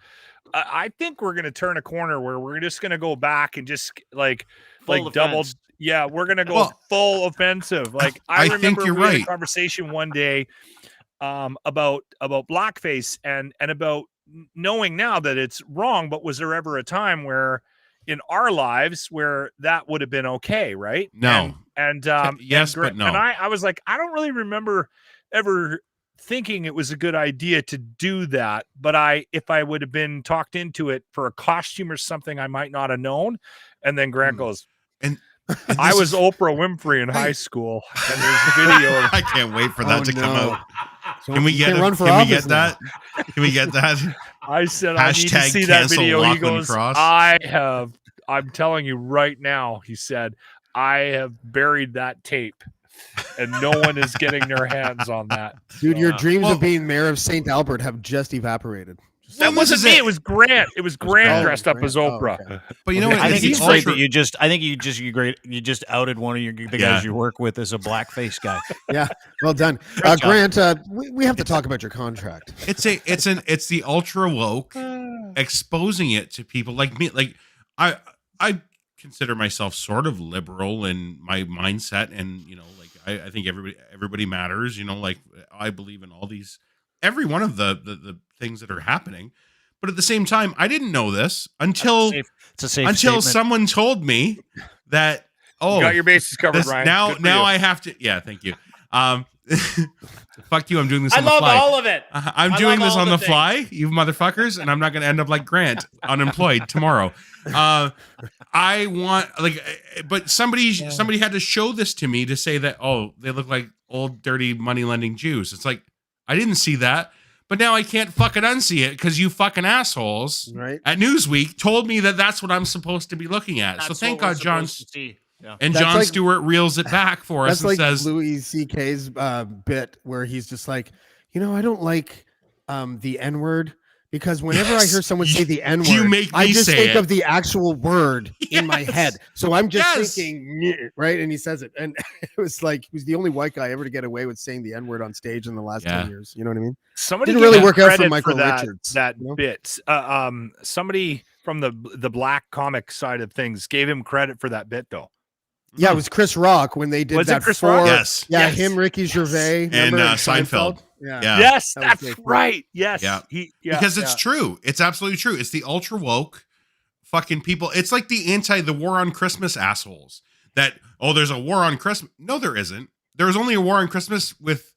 I think we're going to turn a corner where we're just going to go back and just like double. Yeah, we're going to go full offensive. Like I remember you're we had right. a conversation one day about blackface and about knowing now that it's wrong, but was there ever a time where in our lives where that would have been okay, right? No. And yes, but no. And I was like, I don't really remember ever thinking it was a good idea to do that. But if I would have been talked into it for a costume or something, I might not have known. And then Grant goes, and I was Oprah Winfrey in high school, and there's a video. I can't wait for that to come out. So Can we get run for Can we get office now. that? Can we get that? I said, I need to see that video. He goes, I'm telling you right now, he said, I have buried that tape and no one is getting their hands on that. Dude, your dreams of being mayor of St. Albert have just evaporated. That wasn't me. It was Grant. It was Grant dressed up as Oprah. Okay. But you know what? I think it's it's great that you just. I think you just outed one of the guys you work with as a blackface guy. Yeah, well done, Grant. We have to talk about your contract. It's the ultra woke exposing it to people like me. Like I consider myself sort of liberal in my mindset, and like I think everybody matters. Like I believe in all these. Every one of the things that are happening, but at the same time, I didn't know this until someone told me that. Oh, you got your bases covered, Ryan. Now I have to. Yeah, thank you. Fuck you! I'm doing this on the fly. I love all of it. I'm doing this on the fly, you motherfuckers, and I'm not going to end up like Grant, unemployed tomorrow. I want but somebody had to show this to me to say that they look like old dirty money lending Jews. It's like. I didn't see that, but now I can't fucking unsee it because you fucking assholes at Newsweek told me that that's what I'm supposed to be looking at. So thank God John and Jon Stewart reels it back for us and says Louis C.K.'s bit where he's just like, I don't like the N-word because whenever I hear someone say the N-word, I just think of the actual word in my head. So I'm just thinking, right? And he says it. And it was like, he was the only white guy ever to get away with saying the N-word on stage in the last 10 years. You know what I mean? Somebody didn't really work out for Michael Richards. That bit. Somebody from the black comic side of things gave him credit for that bit, though. Yeah, it was Chris Rock when they did that. Chris Rock? Yes. Yeah, him, Ricky Gervais, and Seinfeld. Yeah. Yes, that's right. Yes. Yeah. Because it's true. It's absolutely true. It's the ultra woke fucking people. It's like the war on Christmas assholes that, there's a war on Christmas. No, there isn't. There's only a war on Christmas with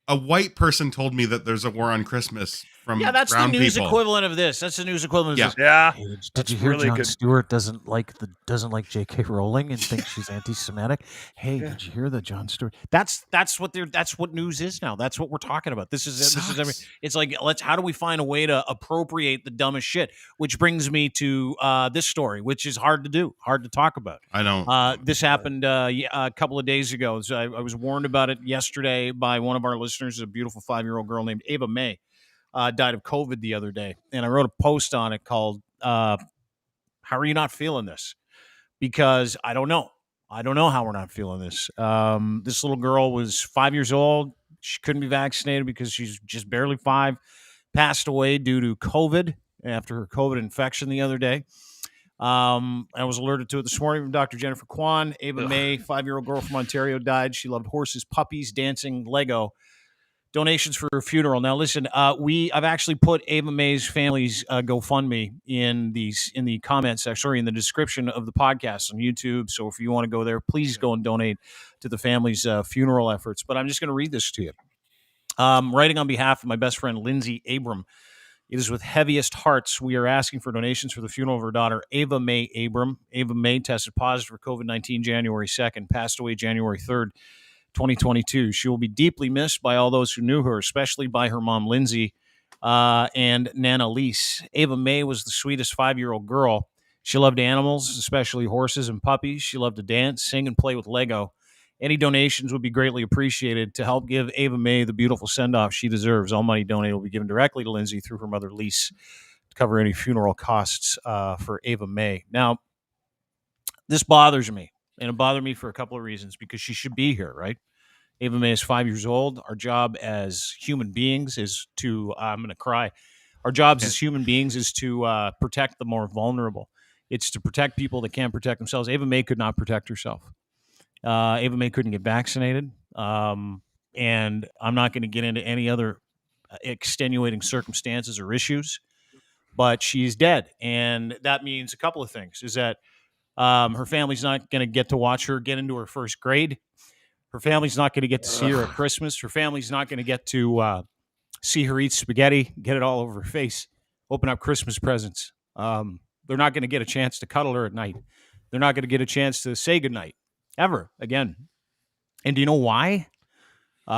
a white person told me that there's a war on Christmas from that's brown the news people. equivalent of this. That's the news equivalent of this. Yeah. Hey, did you hear Jon Stewart doesn't like JK Rowling and thinks she's anti-Semitic? Hey, did you hear that Jon Stewart? That's what news is now. That's what we're talking about. This is it's like how do we find a way to appropriate the dumbest shit? Which brings me to this story, which is hard to talk about. I don't. This happened a couple of days ago. So I was warned about it yesterday by one of our listeners, a beautiful 5-year-old girl named Ava May. Died of COVID the other day, and I wrote a post on it called "How are you not feeling this?" Because I don't know how we're not feeling this. This little girl was 5 years old. She couldn't be vaccinated because she's just barely 5. Passed away due to COVID after her COVID infection the other day. I was alerted to it this morning from Dr. Jennifer Kwan. Ava May, 5-year-old girl from Ontario, died. She loved horses, puppies, dancing, Lego. Donations for her funeral. Now, listen, I've actually put Ava May's family's GoFundMe in the comment section or in the description of the podcast on YouTube. So if you want to go there, please go and donate to the family's funeral efforts. But I'm just going to read this to you. Writing on behalf of my best friend, Lindsay Abram. It is with heaviest hearts we are asking for donations for the funeral of her daughter, Ava May Abram. Ava May tested positive for COVID-19 January 2nd, passed away January 3rd. 2022. She will be deeply missed by all those who knew her, especially by her mom, Lindsay, and Nana Lise. Ava May was the sweetest 5-year-old girl. She loved animals, especially horses and puppies. She loved to dance, sing, and play with Lego. Any donations would be greatly appreciated to help give Ava May the beautiful send-off she deserves. All money donated will be given directly to Lindsay through her mother, Lise, to cover any funeral costs for Ava May. Now, this bothers me, and it bothered me for a couple of reasons, because she should be here, right? Ava May is 5 years old. Our job as human beings is to, I'm going to cry. Our jobs as human beings is to protect the more vulnerable. It's to protect people that can't protect themselves. Ava May could not protect herself. Ava May couldn't get vaccinated. And I'm not going to get into any other extenuating circumstances or issues, but she's dead. And that means a couple of things, is that her family's not going to get to watch her get into her first grade. Her family's not going to get to see her at Christmas. Her family's not going to get to see her eat spaghetti, get it all over her face, open up Christmas presents. They're not going to get a chance to cuddle her at night. They're not going to get a chance to say goodnight ever again. And do you know why?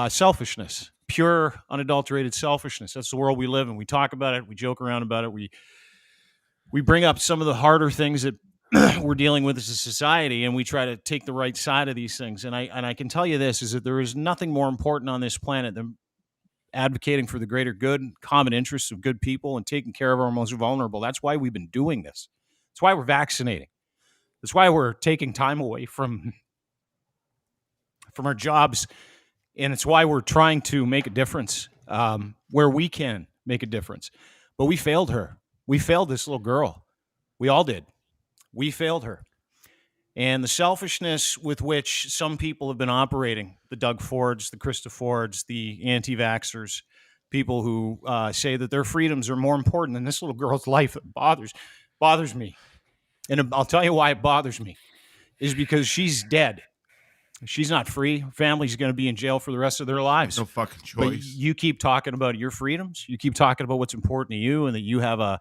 Selfishness, pure, unadulterated selfishness. That's the world we live in. We talk about it. We joke around about it. We bring up some of the harder things that we're dealing with as a society, and we try to take the right side of these things. And I can tell you this, is that there is nothing more important on this planet than advocating for the greater good, common interests of good people, and taking care of our most vulnerable. That's why we've been doing this. That's why we're vaccinating. That's why we're taking time away from our jobs, and it's why we're trying to make a difference where we can make a difference. But we failed her. We failed this little girl. We all did. We failed her. And the selfishness with which some people have been operating, the Doug Fords, the Krista Fords, the anti-vaxxers, people who say that their freedoms are more important than this little girl's life, it bothers me. And I'll tell you why it bothers me, is because she's dead. She's not free. Her family's going to be in jail for the rest of their lives. No fucking choice. But you keep talking about your freedoms. You keep talking about what's important to you, and that you have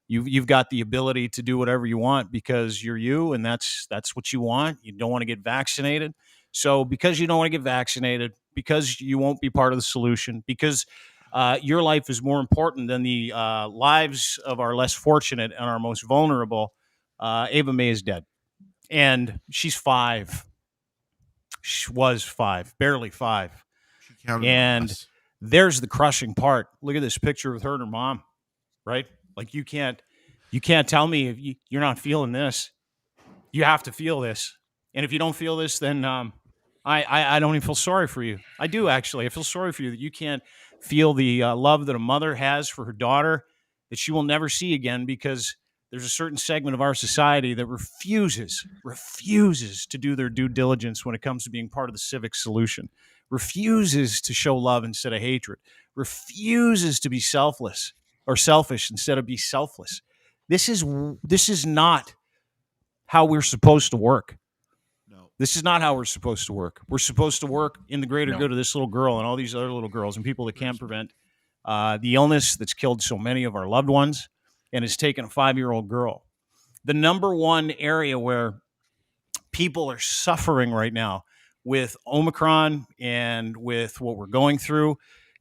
you've got the ability to do whatever you want because you're you, and that's what you want. You don't want to get vaccinated. So because you don't want to get vaccinated, because you won't be part of the solution, because your life is more important than the lives of our less fortunate and our most vulnerable, Ava May is dead. And she's 5. She was 5, barely 5. She counted and us. There's the crushing part. Look at this picture with her and her mom, right? Like you can't tell me if you're not feeling this. You have to feel this. And if you don't feel this, then I don't even feel sorry for you. I do, actually. I feel sorry for you that you can't feel the love that a mother has for her daughter that she will never see again, because there's a certain segment of our society that refuses to do their due diligence when it comes to being part of the civic solution, refuses to show love instead of hatred, refuses to be selfless or selfish instead of be selfless. This is not how we're supposed to work. No. This is not how we're supposed to work. We're supposed to work in the greater good of this little girl and all these other little girls and people that can't prevent the illness that's killed so many of our loved ones and has taken a 5-year-old girl. The number one area where people are suffering right now with Omicron and with what we're going through,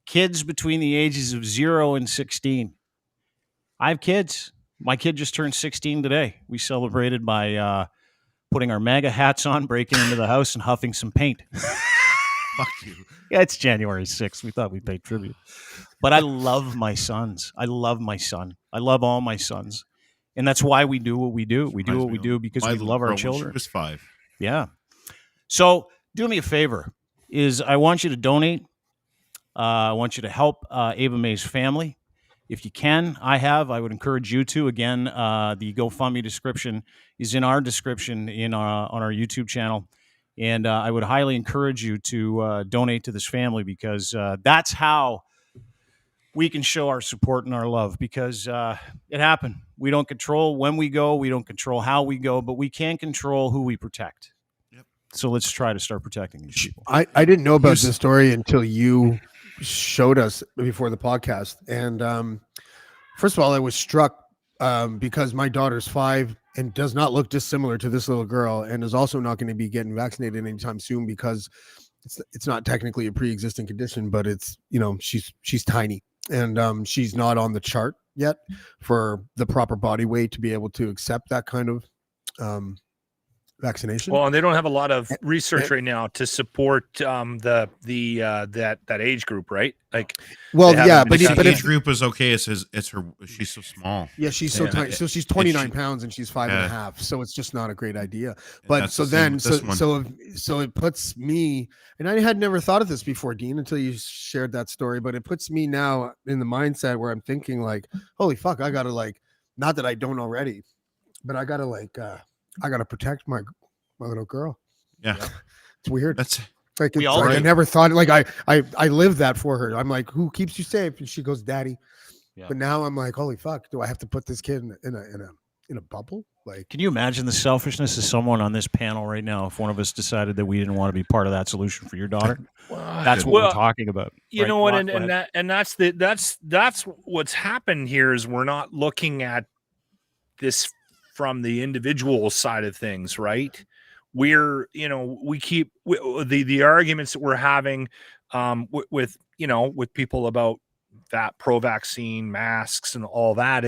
kids between the ages of 0 and 16. I have kids. My kid just turned 16 today. We celebrated by putting our MAGA hats on, breaking into the house, and huffing some paint. Fuck you. Yeah, it's January 6th. We thought we'd pay tribute. But I love my sons. I love my son. I love all my sons. And that's why we do what we do. We do what we do because we love our children. She was 5. Yeah. So do me a favor. I want you to donate. I want you to help Ava May's family. If you can, I would encourage you to. Again, the GoFundMe description is in our description on our YouTube channel. And I would highly encourage you to donate to this family, because that's how we can show our support and our love, because it happened. We don't control when we go. We don't control how we go, but we can control who we protect. Yep. So let's try to start protecting these people. I didn't know about this story until you showed us before the podcast. And first of all, I was struck because my daughter's 5 and does not look dissimilar to this little girl, and is also not going to be getting vaccinated anytime soon, because it's not technically a pre-existing condition, but it's, she's tiny, and she's not on the chart yet for the proper body weight to be able to accept that kind of vaccination. Well, and they don't have a lot of research right now to support that age group, right? Like, well, yeah, but the age group is okay. It's her. She's so small. Yeah, she's so tiny. So she's 29 pounds and she's 5.5. So it's just not a great idea. But so it puts me, and I had never thought of this before, Dean, until you shared that story. But it puts me now in the mindset where I'm thinking like, holy fuck, I gotta like, not that I don't already, but I gotta like, I gotta protect my little girl. Yeah, it's weird. That's like, I never thought like I lived that for her. I'm like, who keeps you safe? And she goes, Daddy. Yeah. But now I'm like, holy fuck, do I have to put this kid in a bubble? Like, can you imagine the selfishness of someone on this panel right now if one of us decided that we didn't want to be part of that solution for your daughter? That's what we're talking about. You know what? And that's what's happened here is we're not looking at this from the individual side of things, right? We're, we keep the arguments that we're having with people about that pro-vaccine masks and all that.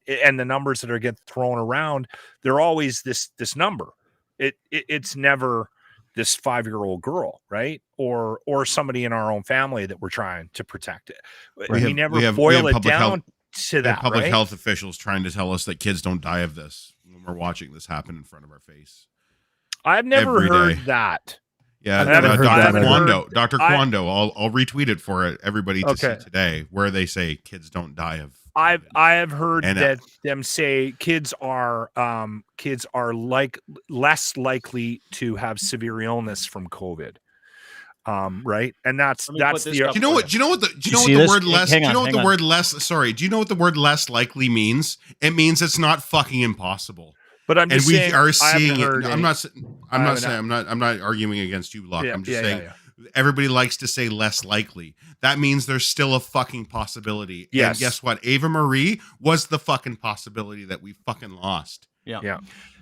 And the numbers that are getting thrown around, they're always this number. It's never this 5-year-old girl, right? Or somebody in our own family that we're trying to protect it. We never boil it down to that. Public health officials trying to tell us that kids don't die of this when we're watching this happen in front of our face. I've never heard that. Yeah, Dr. Kwando. I'll retweet it for everybody to see today, where they say kids don't die of. I have heard them say kids are less likely to have severe illness from COVID. Right, and that's the. Do you know what the word less? Do you know what the word less? Sorry, do you know what the word less likely means? It means it's not fucking impossible. But I'm just saying, we are seeing it. I'm not arguing against you, Locke. I'm just saying everybody likes to say less likely. That means there's still a fucking possibility. Yes. And guess what? Ava Marie was the fucking possibility that we fucking lost. Yeah.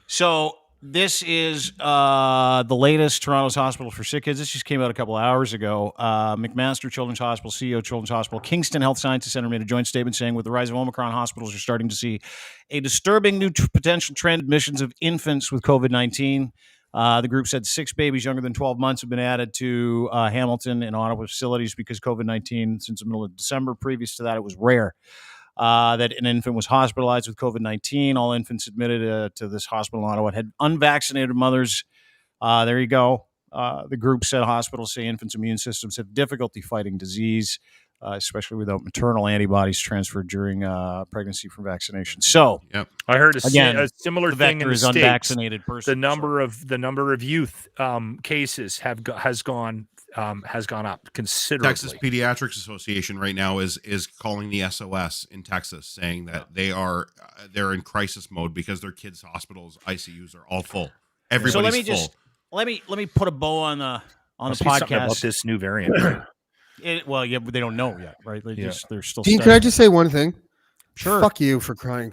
So this is the latest Toronto's Hospital for Sick Kids. This just came out a couple of hours ago. McMaster Children's Hospital, CEO Children's Hospital, Kingston Health Sciences Center made a joint statement saying with the rise of Omicron, hospitals are starting to see a disturbing new potential trend admissions of infants with COVID-19. The group said 6 babies younger than 12 months have been added to Hamilton and Ottawa facilities because COVID-19 since the middle of December. Previous to that, it was rare that an infant was hospitalized with COVID-19. All infants admitted to this hospital in Ottawa had unvaccinated mothers. There you go. The group said hospitals say infants' immune systems have difficulty fighting disease, especially without maternal antibodies transferred during pregnancy from vaccination. So, I heard a similar thing in the States. Unvaccinated person. The number of youth cases has gone up considerably. Texas Pediatrics Association right now is calling the SOS in Texas, saying that they're in crisis mode because their kids' hospitals, ICUs are all full. Everybody's full. Let me put a bow on the podcast about this new variant. But they don't know yet, right? They're still. Dean, can I just say one thing? Sure. Fuck you for crying.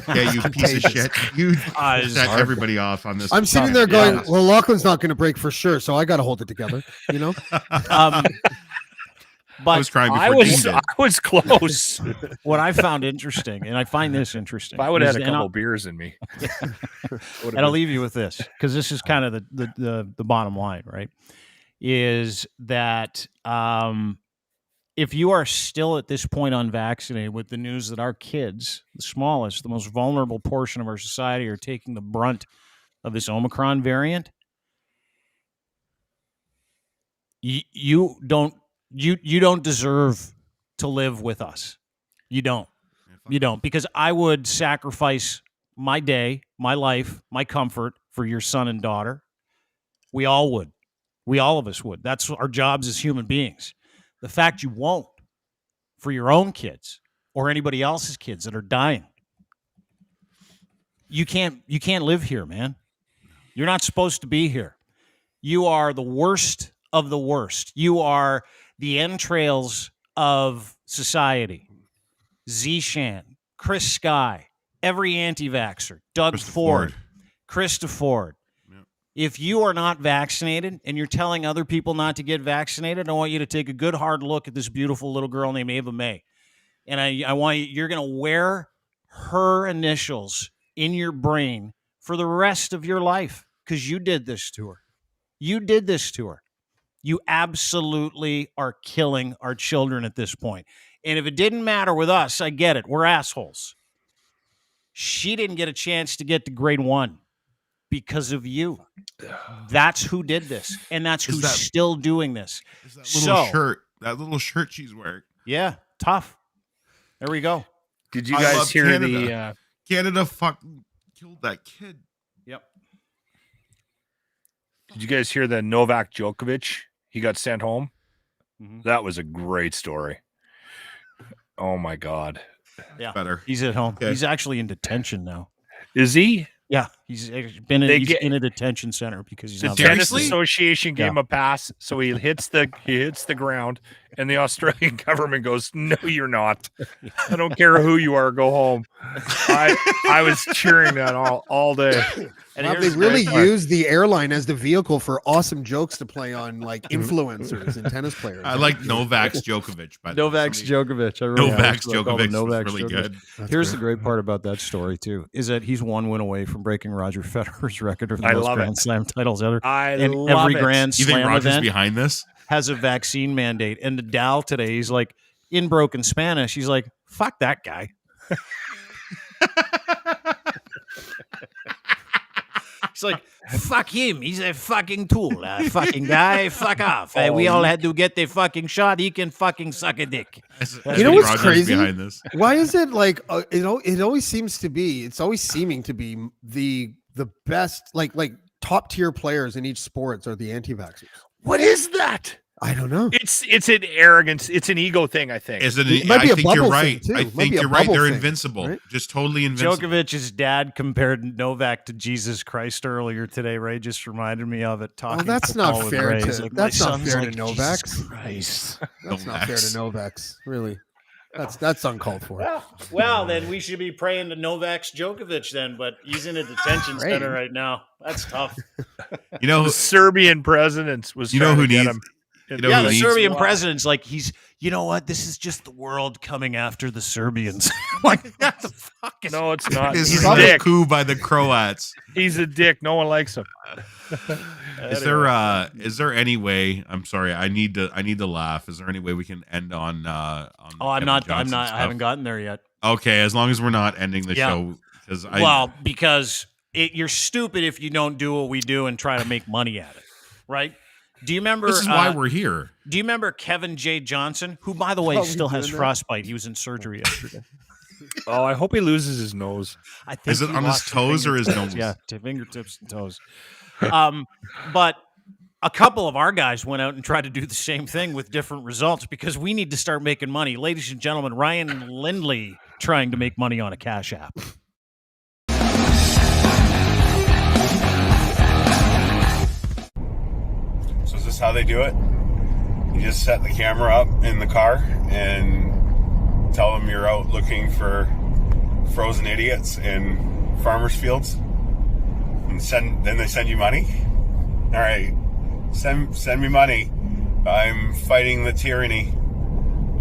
Yeah, you piece of shit. You set everybody off on this. I'm sitting there going, well, Lachlan's not going to break for sure, so I got to hold it together, But I was crying before Dean did. I was close. What I found interesting, and I find this interesting. If I would have had a couple beers in me. And I'll leave you with this, because this is kind of the bottom line, right? Is that if you are still at this point unvaccinated with the news that our kids, the smallest, the most vulnerable portion of our society, are taking the brunt of this Omicron variant, you don't deserve to live with us. You don't, because I would sacrifice my day, my life, my comfort for your son and daughter. We all would. All of us would. That's our jobs as human beings. The fact you won't for your own kids or anybody else's kids that are dying. You can't live here, man. You're not supposed to be here. You are the worst of the worst. You are the entrails of society. Zishan, Chris Sky, every anti-vaxxer, Doug Ford, Krista Ford. If you are not vaccinated and you're telling other people not to get vaccinated, I want you to take a good hard look at this beautiful little girl named Ava May and I want you're going to wear her initials in your brain for the rest of your life because you did this to her. You did this to her. You absolutely are killing our children at this point. And if it didn't matter with us, I get it. We're assholes. She didn't get a chance to get to grade 1 because of you. That's who did this. And that's who's still doing this. That little shirt she's wearing. Yeah, tough. There we go. Did you guys hear Canada. Canada fucking killed that kid. Yep. Did you guys hear that Novak Djokovic, he got sent home? Mm-hmm. That was a great story. Oh my God. Yeah. Better. He's at home. Okay. He's actually in detention now. Is he? Yeah, he's been in a detention center because he's the not tennis vaccinated. association gave him a pass, so he hits the ground, and the Australian government goes, "No, you're not. I don't care who you are. Go home." I was cheering that all day. And wow, they really use the airline as the vehicle for awesome jokes to play on like influencers and tennis players. I like Novak's Djokovic. By Novak's Djokovic. Novak's Djokovic was really good. Here's the great part about that story too: is that he's 1 win away from breaking Roger Federer's record of the most Grand Slam titles ever. And every Grand Slam Rogers event behind this has a vaccine mandate. And Nadal today, he's like in broken Spanish. He's like, "Fuck that guy." It's like, fuck him. He's a fucking tool. Fucking guy. Fuck off. We all had to get the fucking shot. He can fucking suck a dick. You know what's crazy? Why is it like, it always seems to be, it's always seeming to be the best, like top tier players in each sports are the anti-vaxxers. What is that? I don't know. It's an arrogance. It's an ego thing, I think. I think you're right. I think you're right. They're invincible. Right? Just totally invincible. Djokovic's dad compared Novak to Jesus Christ earlier today. Ray just reminded me of it. Talking that's not fair to that's not fair to Novak's. Christ. That's not fair to Novak's. Really. That's uncalled for. Well, then we should be praying to Novak's Djokovic then, but he's in a detention center right now. That's tough. You know, the Serbian president was. You know who needs him. The Serbian president's like, you know what? This is just the world coming after the Serbians. Like, that's a fucking. No, it's not. He's a dick. Coup by the Croats. He's a dick. No one likes him. Is there any way? I'm sorry. I need to laugh. Is there any way we can end on? I haven't gotten there yet. Okay, as long as we're not ending the show, because you're stupid if you don't do what we do and try to make money at it, right? Do you remember? This is why we're here. Do you remember Kevin J. Johnson, who, by the way, still has frostbite? He was in surgery yesterday. Oh, I hope he loses his nose. I think is it on his toes or his nose? Yeah, fingertips and toes. But a couple of our guys went out and tried to do the same thing with different results because we need to start making money. Ladies and gentlemen, Ryan Lindley trying to make money on a Cash App. So is this how they do it? You just set the camera up in the car and tell them you're out looking for frozen idiots in farmers' fields, and then they send you money. All right, send me money. I'm fighting the tyranny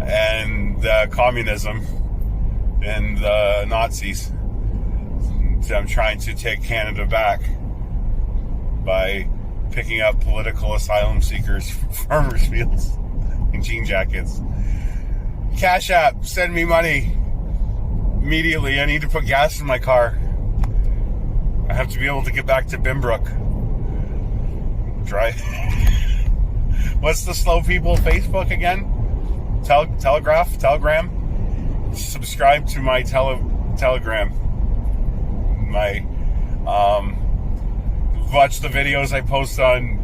and the communism and the Nazis. So I'm trying to take Canada back by picking up political asylum seekers from farmers' fields in jean jackets. Cash App, send me money immediately. I need to put gas in my car. I have to be able to get back to Bimbrook. What's the slow people Facebook again? Telegram? Subscribe to my Telegram. My watch the videos I post on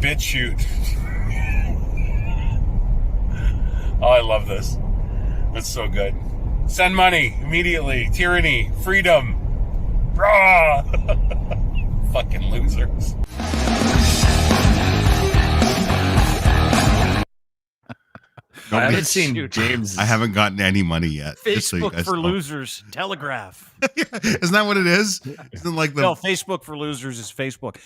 BitChute. Oh, I love this. That's so good. Send money immediately. Tyranny, freedom. Rah! Fucking losers. I haven't Nobody's- seen James. I haven't gotten any money yet. just so you Facebook guys for know. losers. Telegraph. Isn't that what it is? Isn't like the No, Facebook for losers is Facebook.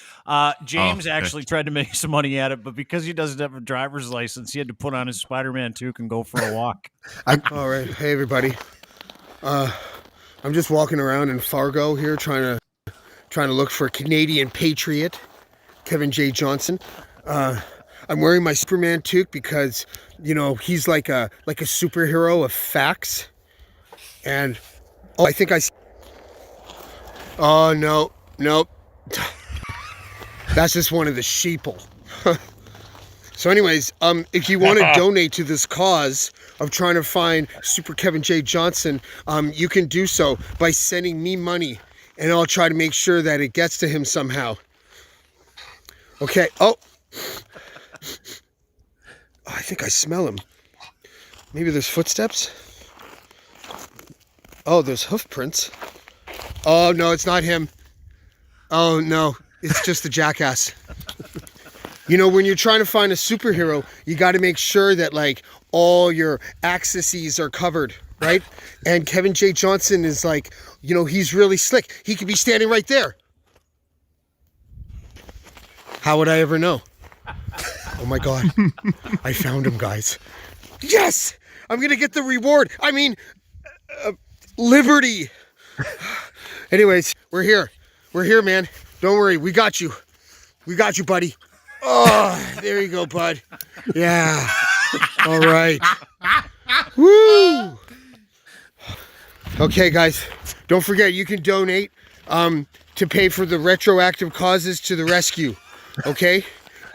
James okay. actually tried to make some money at it, but because he doesn't have a driver's license, he had to put on his Spider-Man toque and go for a walk. All right. Hey, everybody. I'm just walking around in Fargo here trying to look for Canadian Patriot, Kevin J. Johnson. I'm wearing my Superman toque because, you know, he's like a superhero of facts. And I think I. Oh no, nope. That's just one of the sheeple. So, anyways, if you want to donate to this cause of trying to find Super Kevin J. Johnson, you can do so by sending me money, and I'll try to make sure that it gets to him somehow. Okay. Oh, I think I smell him. Maybe there's footsteps. Oh, there's hoof prints. Oh no, it's not him. Oh no, it's just the jackass. You know, when you're trying to find a superhero, you got to make sure that like all your accesses are covered, right? And Kevin J. Johnson is like, you know, he's really slick. He could be standing right there. How would I ever know? Oh my God. I found him, guys. Yes! I'm going to get the reward. I mean, liberty. Anyways, we're here. We're here, man. Don't worry. We got you. We got you, buddy. Oh, there you go, bud. Yeah. All right. Woo! Okay, guys. Don't forget, you can donate to pay for the retroactive causes to the rescue. Okay?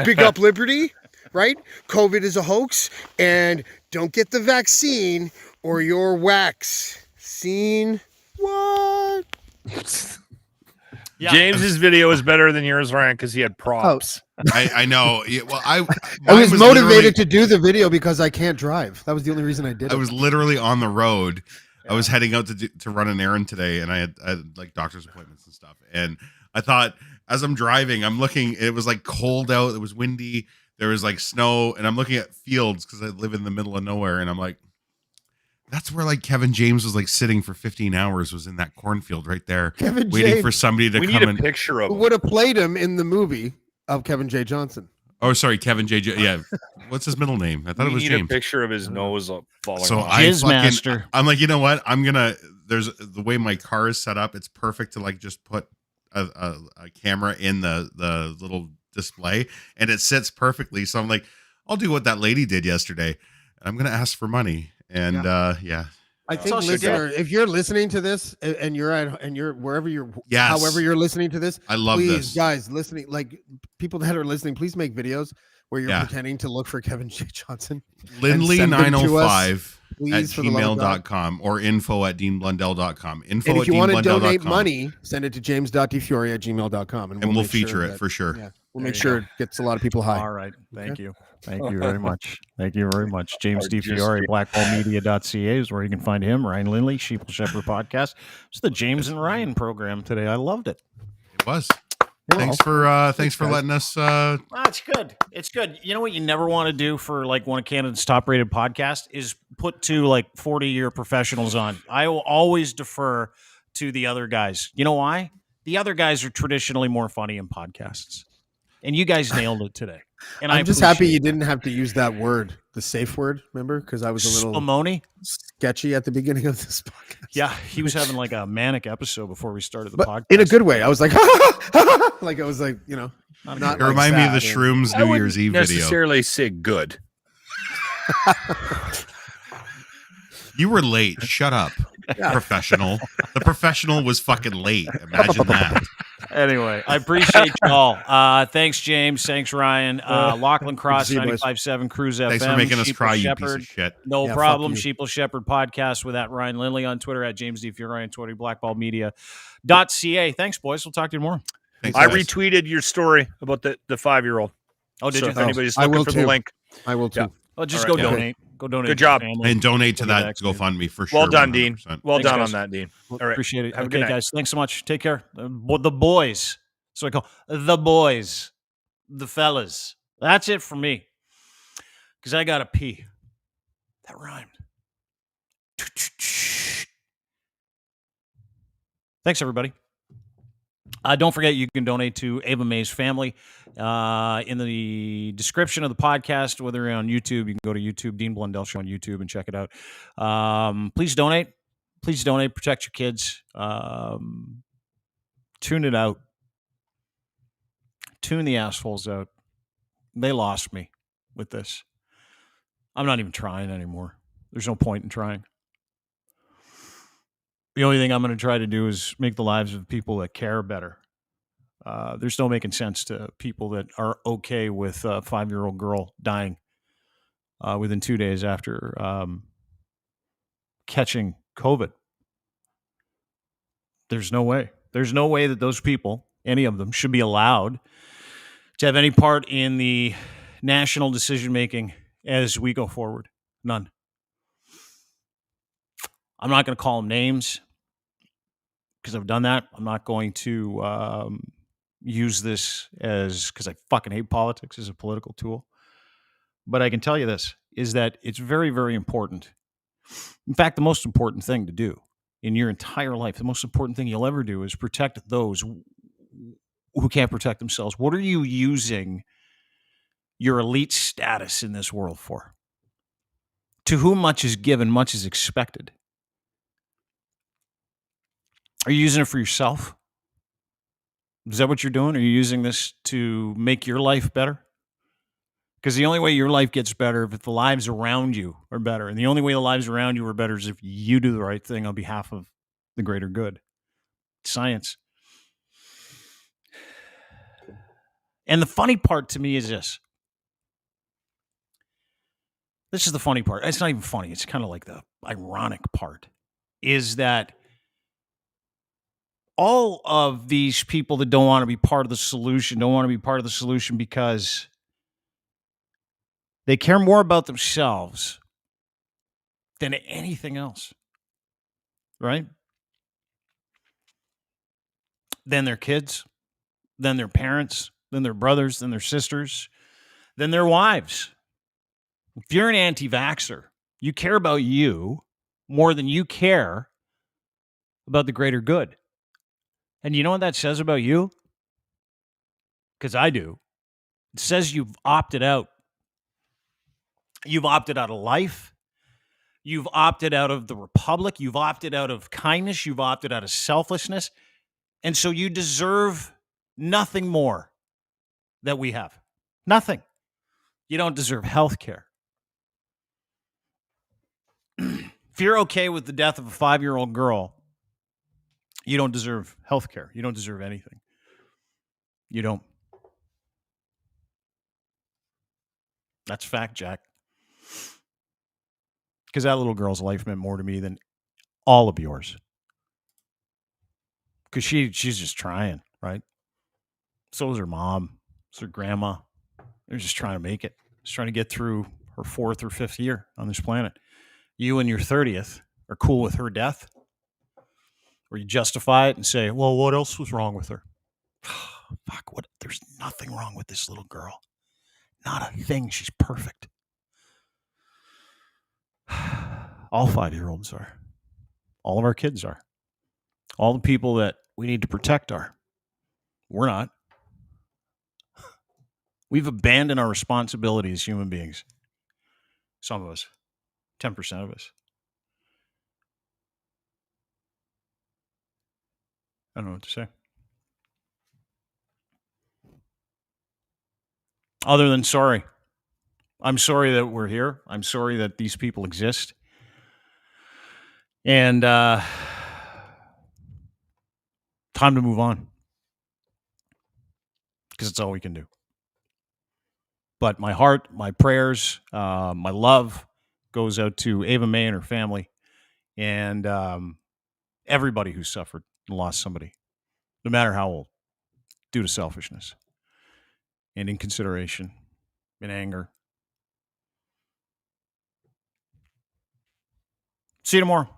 Big up liberty, right? COVID is a hoax. And don't get the vaccine or your wax. Seen? What? Yeah. James's video is better than yours, Ryan, because he had props. I know. Yeah, well, I was literally- motivated to do the video because I can't drive. That was the only reason I did it. I was literally on the road. I was heading out to run an errand today, and I had like doctor's appointments and stuff. And I thought, as I'm driving, I'm looking. It was like cold out. It was windy. There was like snow, and I'm looking at fields because I live in the middle of nowhere. And I'm like, that's where like Kevin James was like sitting for 15 hours. Was in that cornfield right there, Kevin waiting James. for somebody to We come need a and. picture of Who him. would have played him in the movie of Kevin J. Johnson? Oh, sorry, Kevin J. Yeah, what's his middle name? I thought We it was need James. a picture of his nose falling So off. I Master. I'm like, you know what? There's the way my car is set up. It's perfect to like just put a camera in the little display, and it sits perfectly. So I'm like, I'll do what that lady did yesterday. I'm gonna ask for money, and yeah. I think, all she listener, if you're listening to this and you're wherever you're, Yes. however you're listening to this, I love please, this. guys, listening, like people that are listening, please make videos where you're Yeah. pretending to look for Kevin J. Johnson. Lindley905 at please, for the love of God. gmail.com or info@deanblundell.com. Info And at if you want to donate deanblundell.com. money, send it to james.defiore@gmail.com. And we'll make feature sure it that- for sure. Yeah, we'll There make you sure go. it gets a lot of people high. All right. Thank Okay. you. Thank you very much. Thank you very much. James Or D. just- Fiore, blackballmedia.ca is where you can find him. Ryan Lindley, Sheeple Shepherd Podcast. It's the James and Ryan program today. I loved it. It was. You're Thanks welcome. for guys. letting us It's good. It's good. You know what you never want to do for like one of Canada's top rated podcasts is put two like 40-year professionals on. I will always defer to the other guys. You know why? The other guys are traditionally more funny in podcasts. And you guys nailed it today. And I'm just happy appreciate you didn't have to use that word, the safe word, remember? Because I was a little Spumoni? sketchy at the beginning of this podcast. Yeah, he was having like a manic episode before we started the But podcast. in a good way. I was like, like I was like, you know, not it like remind me of the sad. Shrooms I New wouldn't Year's Eve video. necessarily say good. You were late. Shut up. Professional. The professional was fucking late. Imagine that. Anyway, I appreciate you all. Thanks, James. Thanks, Ryan. Lachlan Cross, see you, boys. 95.7 Cruise FM. Thanks for making us Sheeple cry, you Shepherd. piece of shit. No Yeah, problem. fuck you. Sheeple Shepherd Podcast with that Ryan Lindley on Twitter, at James D. Fiore on Twitter, blackballmedia.ca. Thanks, boys. We'll talk to you more. Thanks, I guys. retweeted your story about the 5-year-old. Oh, did So you? if anybody's I looking will for the too. link, I will too. Yeah. Oh, just All go right, donate. Go donate. Good to your job. family. And donate to We'll get that vaccinated. GoFundMe for sure. well done, Dean. 100%. Well Thanks, done guys. on that, Dean. All right. Appreciate it. Have a Okay, good night. guys. Thanks so much. Take care. The boys. So I call the boys, the fellas. That's it for me. Because I got to pee. That rhymed. Thanks, everybody. Don't forget, you can donate to Ava Mae's family. In the description of the podcast, whether you're on YouTube, you can go to YouTube, Dean Blundell Show on YouTube, and check it out. Please donate. Please donate. Protect your kids. Tune it out. Tune the assholes out. They lost me with this. I'm not even trying anymore. There's no point in trying. The only thing I'm going to try to do is make the lives of people that care better. There's no making sense to people that are okay with a 5-year-old girl dying within 2 days after catching COVID. There's no way. There's no way that those people, any of them, should be allowed to have any part in the national decision-making as we go forward. None. I'm not going to call them names because I've done that. I'm not going to use this because I fucking hate politics as a political tool. But I can tell you this, is that it's very, very important. In fact, the most important thing to do in your entire life, the most important thing you'll ever do is protect those who can't protect themselves. What are you using your elite status in this world for? To whom much is given, much is expected. Are you using it for yourself? Is that what you're doing? Are you using this to make your life better? Because the only way your life gets better is if the lives around you are better. And the only way the lives around you are better is if you do the right thing on behalf of the greater good. Science. And the funny part to me is this. This is the funny part. It's not even funny. It's kind of like the ironic part. Is that all of these people that don't want to be part of the solution don't want to be part of the solution because they care more about themselves than anything else, right? Than their kids, than their parents, than their brothers, than their sisters, than their wives. If you're an anti-vaxxer, you care about you more than you care about the greater good. And you know what that says about you? Because I do. It says you've opted out. You've opted out of life. You've opted out of the republic. You've opted out of kindness. You've opted out of selflessness. And so you deserve nothing more that we have. Nothing. You don't deserve health care. If you're okay with the death of a 5-year-old girl, you don't deserve health care. You don't deserve anything. You don't. That's fact, Jack. Because that little girl's life meant more to me than all of yours. Because she's just trying, right? So was her mom. So her grandma. They're just trying to make it. Just trying to get through her 4th or 5th year on this planet. You and your 30th are cool with her death? Or you justify it and say, well, what else was wrong with her? Fuck, what? There's nothing wrong with this little girl. Not a thing. She's perfect. All 5-year-olds are. All of our kids are. All the people that we need to protect are. We're not. We've abandoned our responsibility as human beings. Some of us. 10% of us. I don't know what to say. Other than sorry. I'm sorry that we're here. I'm sorry that these people exist. And time to move on. Because it's all we can do. But my heart, my prayers, my love goes out to Ava Mae and her family and everybody who suffered and lost somebody, no matter how old, due to selfishness and inconsideration and anger. See you tomorrow.